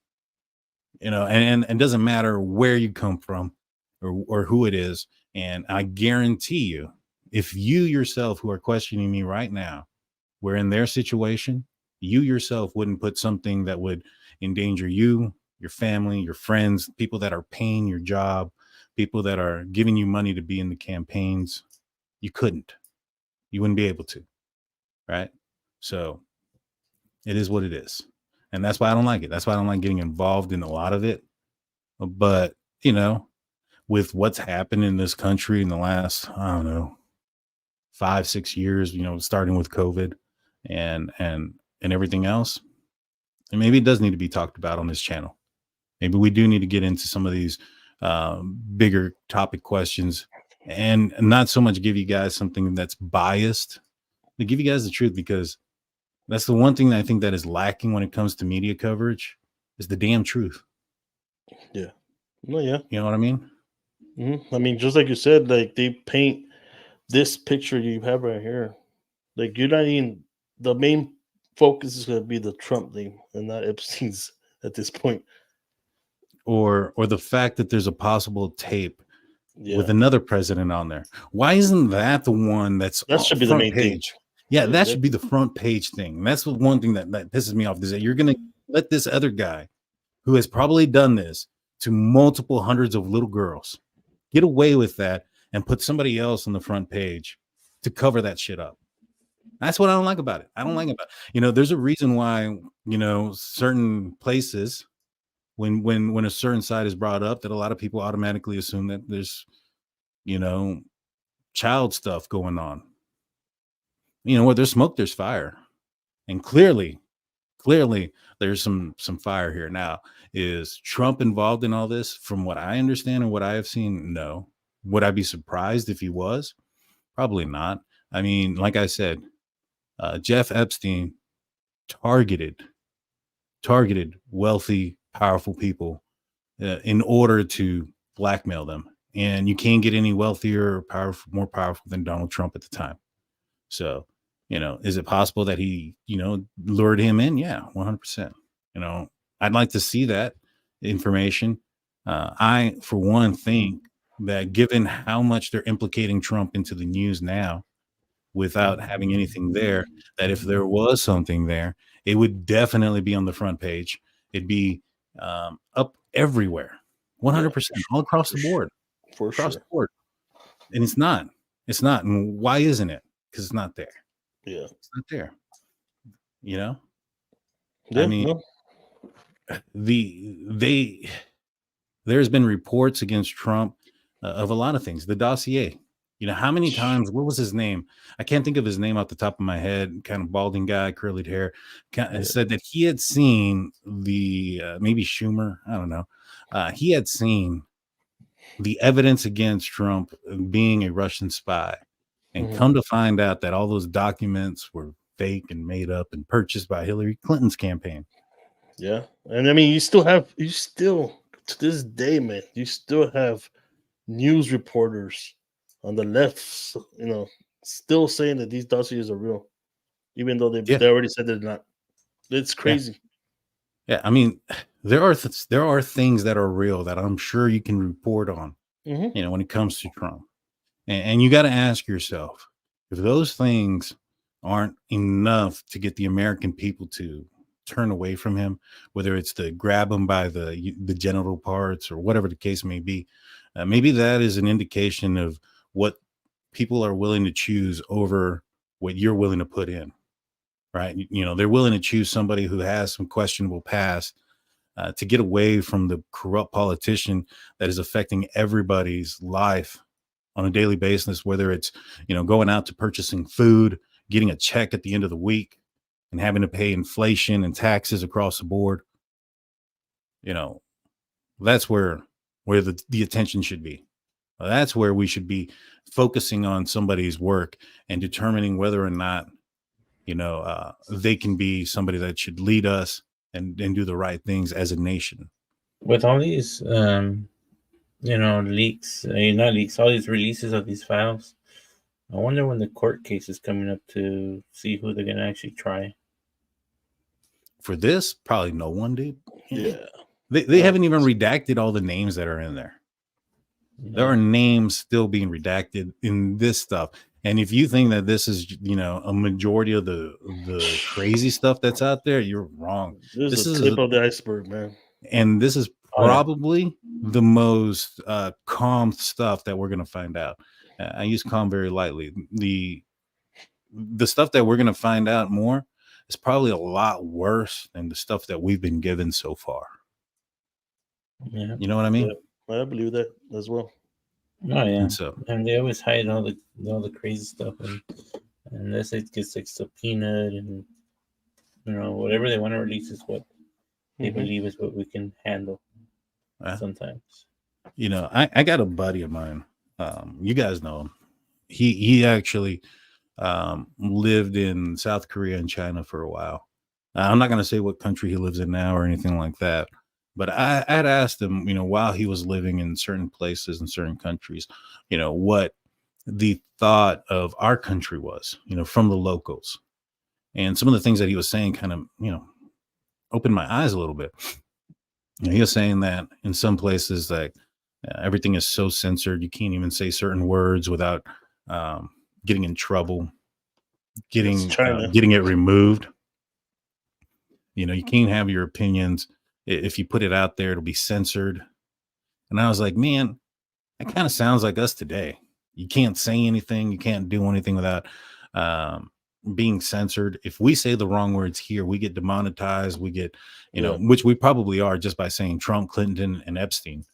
You know, and it doesn't matter where you come from or who it is. And I guarantee you, if you yourself who are questioning me right now were in their situation, you yourself wouldn't put something that would endanger you, your family, your friends, people that are paying your job, people that are giving you money to be in the campaigns. You couldn't. You wouldn't be able to. Right? So it is what it is. And that's why I don't like it. That's why I don't like getting involved in a lot of it. But, you know, with what's happened in this country in the last, I don't know, 5-6 years, you know, starting with COVID and everything else, and maybe it does need to be talked about on this channel. Maybe we do need to get into some of these bigger topic questions and not so much give you guys something that's biased, but give you guys the truth, because that's the one thing that I think that is lacking when it comes to media coverage is the damn truth. Yeah. Well, yeah. You know what I mean? Mm-hmm. I mean, just like you said, like they paint this picture you have right here. Like you're not even, the main focus is going to be the Trump name and not Epstein's at this point. Or the fact that there's a possible tape with another president on there. Why isn't that the one that should be the main page? thing. Yeah, that should be the front page thing. That's the one thing that pisses me off, is that you're going to let this other guy who has probably done this to multiple hundreds of little girls get away with that and put somebody else on the front page to cover that shit up. That's what I don't like about it. I don't like about it. You know, there's a reason why, you know, certain places, when a certain side is brought up, that a lot of people automatically assume that there's, you know, child stuff going on. You know, where there's smoke, there's fire. And clearly there's some fire here. Now, is Trump involved in all this? From what I understand and what I have seen, no. Would I be surprised if he was? Probably not. I mean, like I said, Jeff Epstein targeted wealthy, powerful people in order to blackmail them. And you can't get any wealthier or more powerful than Donald Trump at the time. So, you know, is it possible that he, you know, lured him in? Yeah, 100%. You know, I'd like to see that information. I, for one, think that given how much they're implicating Trump into the news now, without having anything there, that if there was something there, it would definitely be on the front page. It'd be up everywhere, 100%, all across the board, across the board. And it's not. It's not. And why isn't it? Because it's not there. Yeah, it's not there. You know. Yeah, I mean, there's been reports against Trump of a lot of things. The dossier. You know, how many times, what was his name? I can't think of his name off the top of my head, kind of balding guy, curly hair, said that he had seen the, maybe Schumer, I don't know. He had seen the evidence against Trump being a Russian spy, and come to find out that all those documents were fake and made up and purchased by Hillary Clinton's campaign. Yeah. And I mean, you still to this day, man, you still have news reporters on the left, you know, still saying that these dossiers are real, even though they already said they're not. It's crazy. Yeah, I mean, there are things that are real that I'm sure you can report on, you know, when it comes to Trump, and you got to ask yourself if those things aren't enough to get the American people to turn away from him, whether it's to grab him by the genital parts or whatever the case may be. Maybe that is an indication of what people are willing to choose over what you're willing to put in, right? You know, they're willing to choose somebody who has some questionable past to get away from the corrupt politician that is affecting everybody's life on a daily basis, whether it's, you know, going out to purchasing food, getting a check at the end of the week, and having to pay inflation and taxes across the board. You know, that's where the attention should be. That's where we should be focusing on somebody's work and determining whether or not, you know, they can be somebody that should lead us and do the right things as a nation. With all these, you know, leaks, not leaks, all these releases of these files, I wonder when the court case is coming up to see who they're going to actually try. For this, probably no one, dude. Yeah. They haven't even redacted all the names that are in there. There are names still being redacted in this stuff. And if you think that this is, you know, a majority of the crazy stuff that's out there, you're wrong. This is the tip of the iceberg, man. And this is probably the most calm stuff that we're going to find out. I use calm very lightly. The stuff that we're going to find out more is probably a lot worse than the stuff that we've been given so far. Yeah. You know what I mean? Yeah. I believe that as well. Oh yeah, and they always hide all the crazy stuff, and unless it gets like subpoenaed, and you know, whatever they want to release is what they believe is what we can handle. Sometimes, you know, I got a buddy of mine. You guys know him. He actually lived in South Korea and China for a while. I'm not going to say what country he lives in now or anything like that. But I had asked him, you know, while he was living in certain places in certain countries, you know, what the thought of our country was, you know, from the locals. And some of the things that he was saying kind of, you know, opened my eyes a little bit. You know, he was saying that in some places, like everything is so censored, you can't even say certain words without getting in trouble, getting it removed. You know, you can't have your opinions. If you put it out there, it'll be censored. And I was like, man, that kind of sounds like us today. You can't say anything. You can't do anything without being censored. If we say the wrong words here, we get demonetized. We get, you know, which we probably are just by saying Trump, Clinton, and Epstein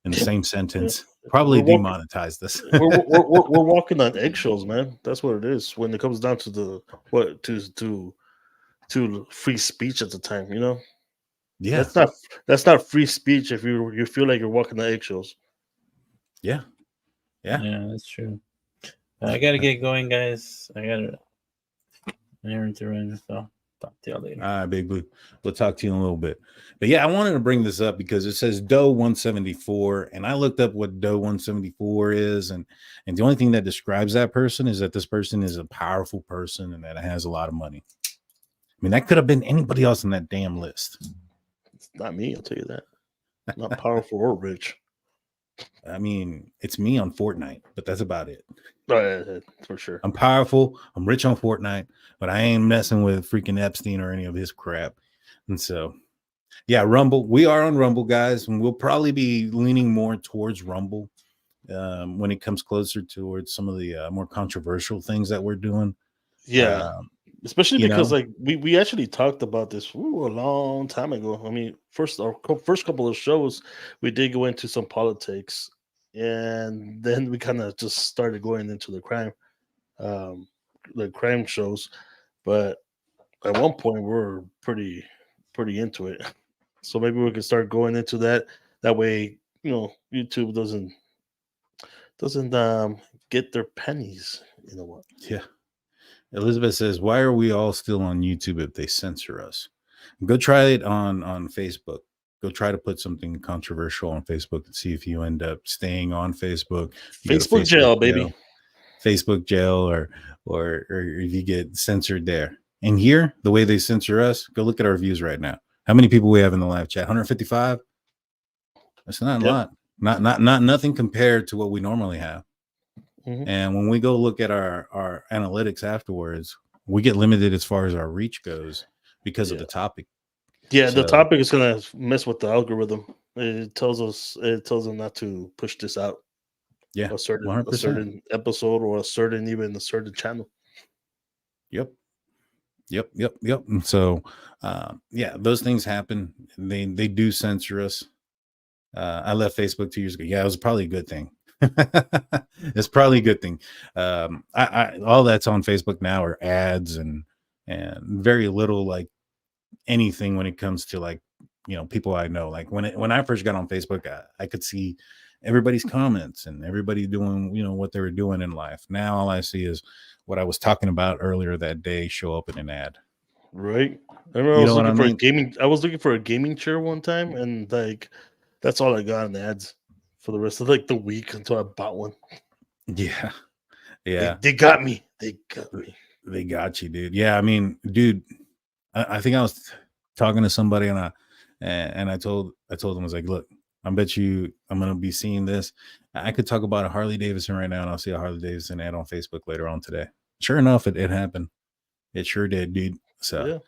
in the same sentence. Probably demonetized us. we're walking on eggshells, man. That's what it is when it comes down to to free speech at the time, you know. Yeah, that's not free speech if you feel like you're walking on eggshells. Yeah, that's true. I gotta get going, guys. I got an errand to run, so talk to y'all later. All right, Big Blue. We'll talk to you in a little bit. But yeah, I wanted to bring this up because it says Doe 174, and I looked up what Doe 174 is, and the only thing that describes that person is that this person is a powerful person and that it has a lot of money. I mean, that could have been anybody else on that damn list. It's not me, I'll tell you that. Not powerful or rich. I mean, it's me on Fortnite, but that's about it. Yeah, for sure. I'm powerful. I'm rich on Fortnite, but I ain't messing with freaking Epstein or any of his crap. And so, yeah, Rumble. We are on Rumble, guys, and we'll probably be leaning more towards Rumble when it comes closer towards some of the more controversial things that we're doing. Yeah. Especially because know? we actually talked about this a long time ago. I mean, first couple of shows we did go into some politics, and then we kind of just started going into the crime shows. But at one point we were pretty into it, so maybe we can start going into that. That way, YouTube doesn't get their pennies. You know what? Yeah. Elizabeth says, "Why are we all still on YouTube if they censor us? Go try it on Facebook. Go try to put something controversial on Facebook and see if you end up staying on Facebook. Facebook jail, baby. Facebook jail, or if you get censored there. And here, the way they censor us, go look at our views right now. How many people we have in the live chat? 155. That's not a lot. Not nothing compared to what we normally have. And when we go look at our analytics afterwards, we get limited as far as our reach goes because of the topic. Yeah, the topic is gonna mess with the algorithm. It tells them not to push this out. Yeah, a certain episode or a certain channel. Yep. And so, yeah, those things happen. They do censor us. I left Facebook 2 years ago. Yeah, it was probably a good thing. It's probably a good thing. I all that's on Facebook now are ads and very little like anything when it comes to like people I know. Like when I first got on Facebook, I could see everybody's comments and everybody doing what they were doing in life. Now all I see is what I was talking about earlier that day show up in an ad. Right. I remember I was looking for a gaming chair one time, and like that's all I got in ads for the rest of like the week until I bought one. Yeah. They got me. They got you, dude. Yeah, I mean, dude, I think I was talking to somebody and I told them, I was like, look, I bet you I'm gonna be seeing this. I could talk about a Harley Davidson right now, and I'll see a Harley Davidson ad on Facebook later on today. Sure enough, it happened. It sure did, dude. So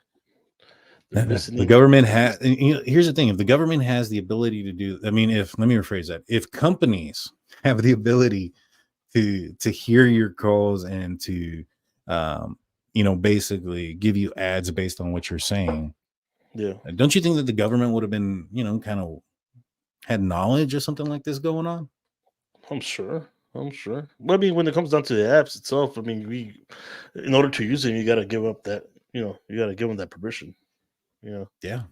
the government has. Here's the thing: if the government has the ability to do, let me rephrase that. If companies have the ability to hear your calls and to, basically give you ads based on what you're saying, yeah, don't you think that the government would have been, kind of had knowledge of something like this going on? I'm sure. But I mean, when it comes down to the apps itself, I mean, in order to use them, you got to give up that, you got to give them that permission. Yeah.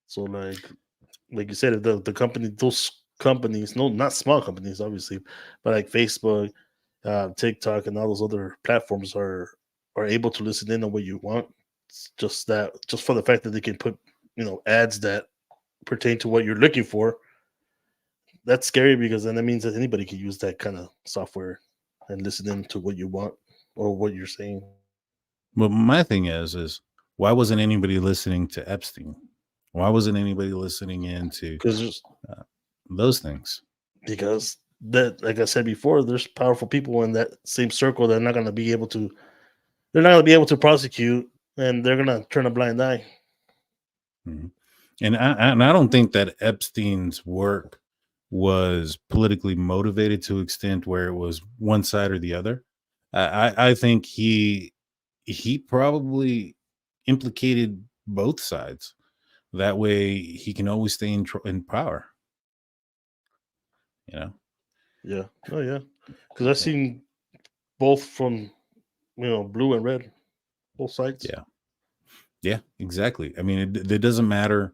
So like you said, those companies, no, not small companies, obviously, but like Facebook, TikTok, and all those other platforms are able to listen in on what you want. It's just for the fact that they can put, ads that pertain to what you're looking for. That's scary because then that means that anybody can use that kind of software and listen in to what you want or what you're saying. But my thing is why wasn't anybody listening to Epstein? Why wasn't anybody listening into those things? Because that, like I said before, there's powerful people in that same circle that are not going to be able to prosecute, and they're going to turn a blind eye. Mm-hmm. And I don't think that Epstein's work was politically motivated to an extent where it was one side or the other. I think he probably implicated both sides. That way he can always stay in power. Yeah. Oh yeah. Because I've seen both from blue and red, both sides. Yeah, exactly. I mean, it doesn't matter,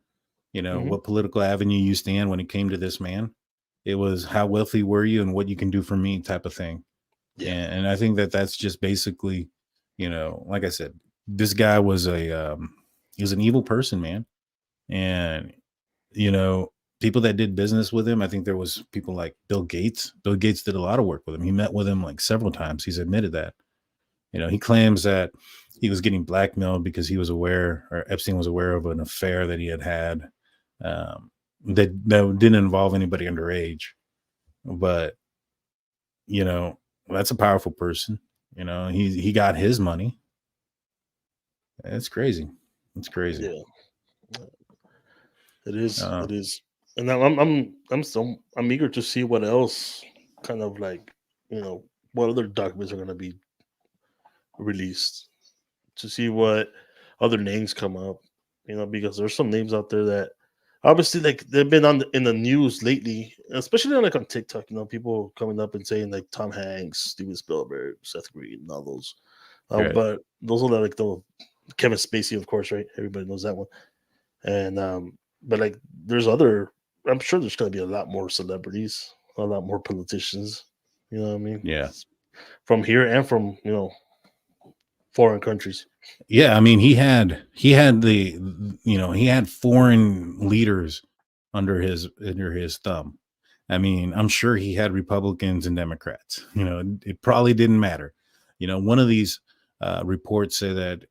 what political avenue you stand when it came to this man. It was how wealthy were you and what you can do for me type of thing. Yeah. And I think that that's just basically, like I said, this guy was he was an evil person, man. And, people that did business with him, I think there was people like Bill Gates. Bill Gates did a lot of work with him. He met with him like several times. He's admitted that. He claims that he was getting blackmailed because Epstein was aware of an affair that he had. that didn't involve anybody underage. But that's a powerful person. He got his money. It's crazy. It's crazy. Yeah, it is. Uh, It is. And now I'm eager to see what else kind of like what other documents are going to be released, to see what other names come up. Because there's some names out there that obviously like they've been in the news lately, especially like on TikTok. People coming up and saying like Tom Hanks, Steven Spielberg, Seth Green, and all those. Right. But those are like the Kevin Spacey, of course, right? Everybody knows that one. And but like there's other. I'm sure there's going to be a lot more celebrities, a lot more politicians. You know what I mean? Yeah. From here and from foreign countries. Yeah, I mean, he had foreign leaders under his thumb. I mean, I'm sure he had Republicans and Democrats. It probably didn't matter. One of these reports say that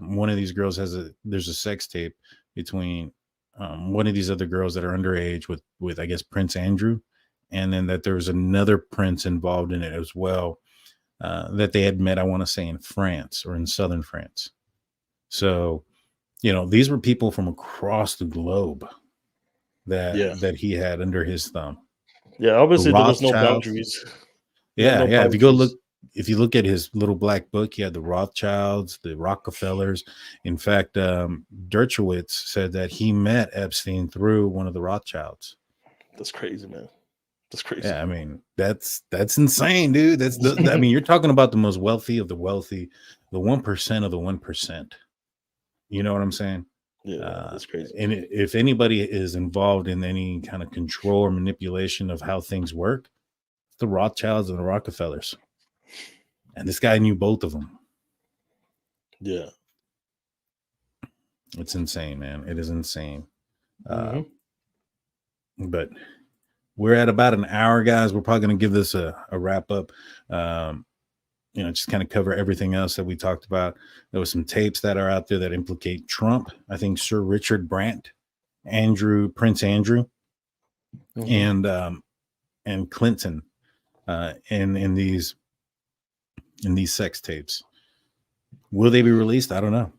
one of these girls there's a sex tape between one of these other girls that are underage with I guess Prince Andrew, and then that there was another prince involved in it as well. That they had met, I want to say, in France or in southern France. So, these were people from across the globe that he had under his thumb. Yeah, obviously there was no boundaries. Yeah, no boundaries. If you look at his little black book, he had the Rothschilds, the Rockefellers. In fact, Dershowitz said that he met Epstein through one of the Rothschilds. That's crazy, man. That's crazy. Yeah, I mean, that's insane, dude. I mean, you're talking about the most wealthy of the wealthy, the 1% of the 1%. You know what I'm saying? Yeah, that's crazy. And if anybody is involved in any kind of control or manipulation of how things work, it's the Rothschilds and the Rockefellers. And this guy knew both of them. Yeah. It's insane, man. It is insane. But we're at about an hour, guys. We're probably going to give this a wrap up. Just kind of cover everything else that we talked about. There was some tapes that are out there that implicate Trump. I think Sir Richard Brandt, Prince Andrew, and Clinton, in these sex tapes. Will they be released? I don't know.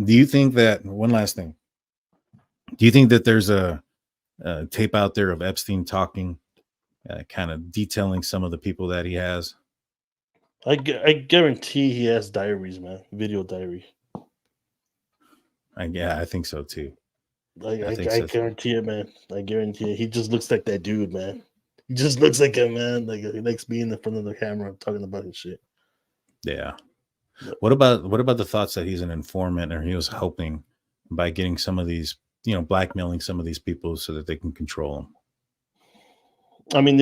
Do you think that, one last thing, do you think that there's a tape out there of Epstein talking, kind of detailing some of the people that he has? I guarantee he has diaries, man. Video diary. I think so too. I guarantee it, man. I guarantee it. He just looks like that dude, man. He just looks like him, man. Like he likes being in front of the camera talking about his shit. Yeah. What about the thoughts that he's an informant or he was helping by getting some of these, blackmailing some of these people so that they can control them? I mean,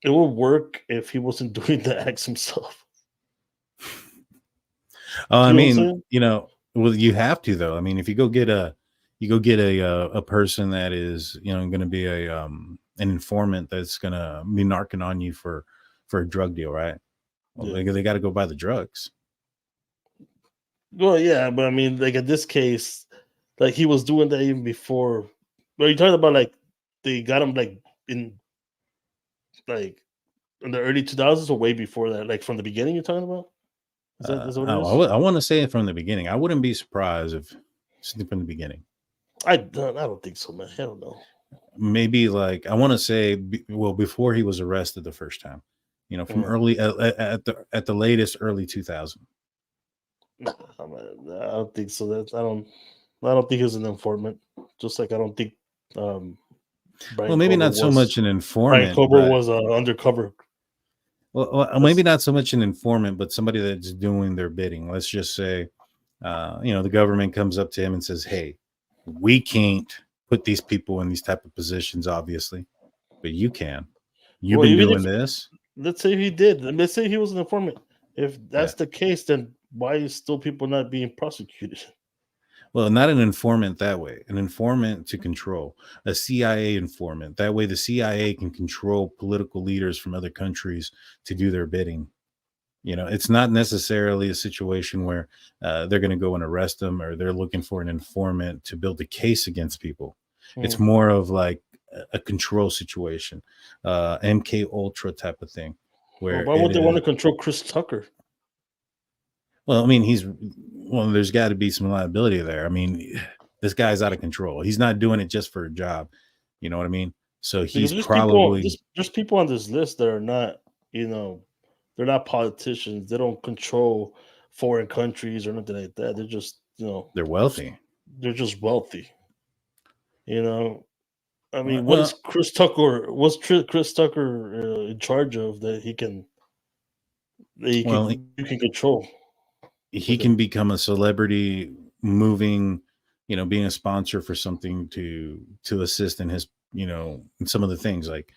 it will work if he wasn't doing the acts himself. I mean, well, you have to though. I mean, if you go get a person that is, going to be an informant that's going to be narking on you for a drug deal, right? Well, they got to go buy the drugs. Well, yeah, but I mean, like in this case, like he was doing that even before. Are you talking about like they got him in the early 2000s or way before that? Like from the beginning, you're talking about? Is that what it is? I want to say it from the beginning. I wouldn't be surprised if it's from the beginning. I don't think so, man. Hell no. Maybe I want to say, before he was arrested the first time, from early at the latest early 2000. No, I don't think so. I don't think he was an informant. Just like I don't think. Maybe not so much an informant. Brian Cober was undercover. Well, maybe not so much an informant, but somebody that's doing their bidding. Let's just say, the government comes up to him and says, "Hey, we can't put these people in these type of positions, obviously, but you can. You've been doing this." Let's say he did. Let's say he was an informant. If that's the case, then why is still people not being prosecuted? Well, not an informant that way. An informant to control. A CIA informant. That way the CIA can control political leaders from other countries to do their bidding. It's not necessarily a situation where they're going to go and arrest them or they're looking for an informant to build a case against people. It's more of like a control situation, MK Ultra type of thing. Where why would they want to control Chris Tucker? Well, I mean, there's got to be some liability there. I mean, this guy's out of control. He's not doing it just for a job. You know what I mean? So he's probably there's people on this list that are not, they're not politicians. They don't control foreign countries or nothing like that. They're just, they're wealthy. They're just wealthy. I mean, what's Chris Tucker in charge of that you can control? He can become a celebrity, moving, being a sponsor for something to assist in his, in some of the things like,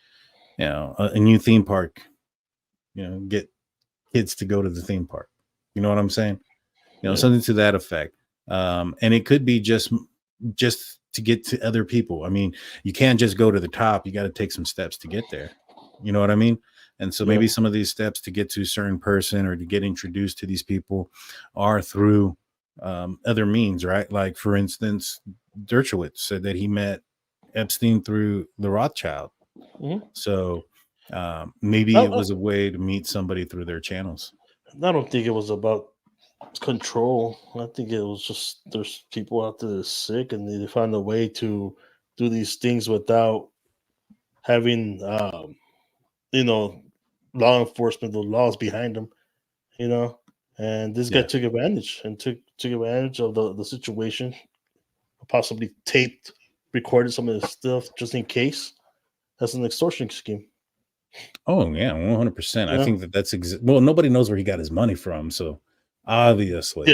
a new theme park, get kids to go to the theme park. You know what I'm saying? Something to that effect. And it could be just to get to other people. I mean, you can't just go to the top. You got to take some steps to get there. You know what I mean? And so maybe some of these steps to get to a certain person or to get introduced to these people are through other means, right? Like, for instance, Dershowitz said that he met Epstein through the Rothschild. So maybe it was a way to meet somebody through their channels. I don't think it was about control. I think it was just there's people out there that are sick and they find a way to do these things without having law enforcement, the laws behind them, and this guy took advantage of the situation, possibly recorded some of this stuff just in case. That's an extortion scheme. Oh yeah, 100%. I think that's nobody knows where he got his money from, so obviously,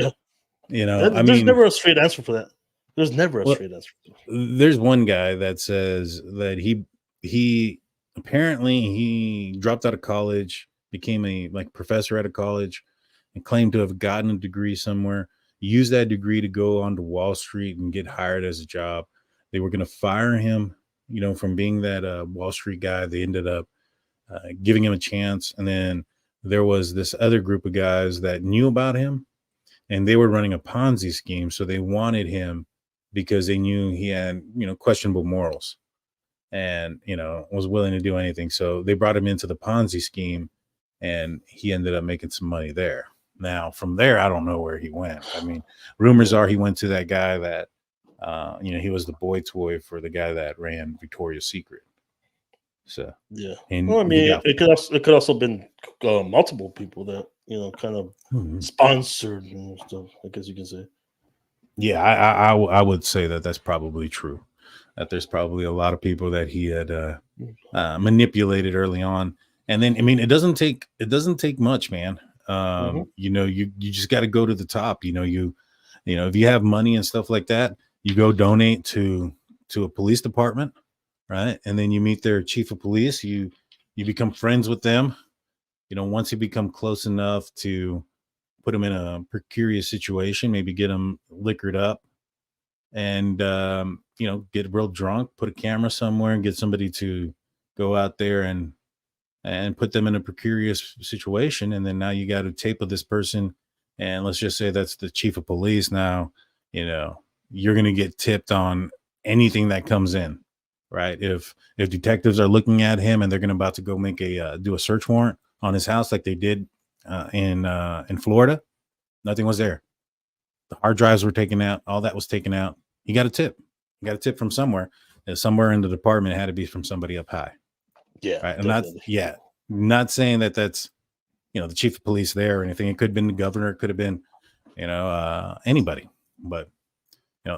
there's never a straight answer for that. There's never a straight answer. There's one guy that says that he apparently he dropped out of college, became a professor at a college, and claimed to have gotten a degree somewhere, used that degree to go onto Wall Street and get hired as a job. They were going to fire him, from being that Wall Street guy. They ended up giving him a chance. And then there was this other group of guys that knew about him and they were running a Ponzi scheme. So they wanted him because they knew he had, questionable morals and, was willing to do anything. So they brought him into the Ponzi scheme and he ended up making some money there. Now from there, I don't know where he went. I mean, rumors are he went to that guy that, he was the boy toy for the guy that ran Victoria's Secret. So and it could also been multiple people that kind of sponsored and stuff, I guess you can say. Yeah, I would say that that's probably true. That there's probably a lot of people that he had manipulated early on, and then it doesn't take much, man. You just got to go to the top. If you have money and stuff like that, you go donate to a police department. Right. And then you meet their chief of police, you become friends with them. Once you become close enough to put them in a precarious situation, maybe get them liquored up and, get real drunk, put a camera somewhere and get somebody to go out there and put them in a precarious situation. And then now you got a tape of this person. And let's just say that's the chief of police. Now, you're going to get tipped on anything that comes in. Right. If detectives are looking at him and they're about to go make do a search warrant on his house, like they did in Florida, nothing was there. The hard drives were taken out. All that was taken out. He got a tip. He got a tip from somewhere. Somewhere in the department. It had to be from somebody up high. Yeah. Right. And not saying that that's, the chief of police there or anything. It could have been the governor. It could have been, anybody. But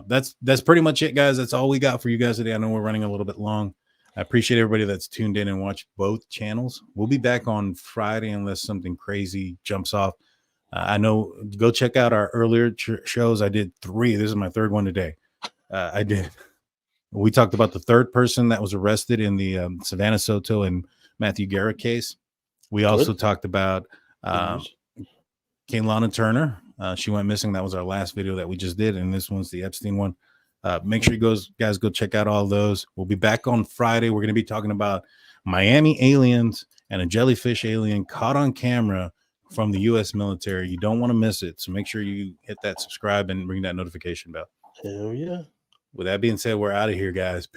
that's pretty much it, guys. That's all we got for you guys today. I know we're running a little bit long. I appreciate everybody that's tuned in and watched both channels. We'll be back on Friday unless something crazy jumps off. I know, go check out our earlier shows. I did 3. This is my 3rd one today. We talked about the 3rd person that was arrested in the Savannah Soto and Matthew Garrett case. We also talked about Kaylana Turner. She went missing. That was our last video that we just did. And this one's the Epstein one. Make sure you guys go check out all those. We'll be back on Friday. We're going to be talking about Miami aliens and a jellyfish alien caught on camera from the U.S. military. You don't want to miss it. So make sure you hit that subscribe and ring that notification bell. Hell yeah. With that being said, we're out of here, guys.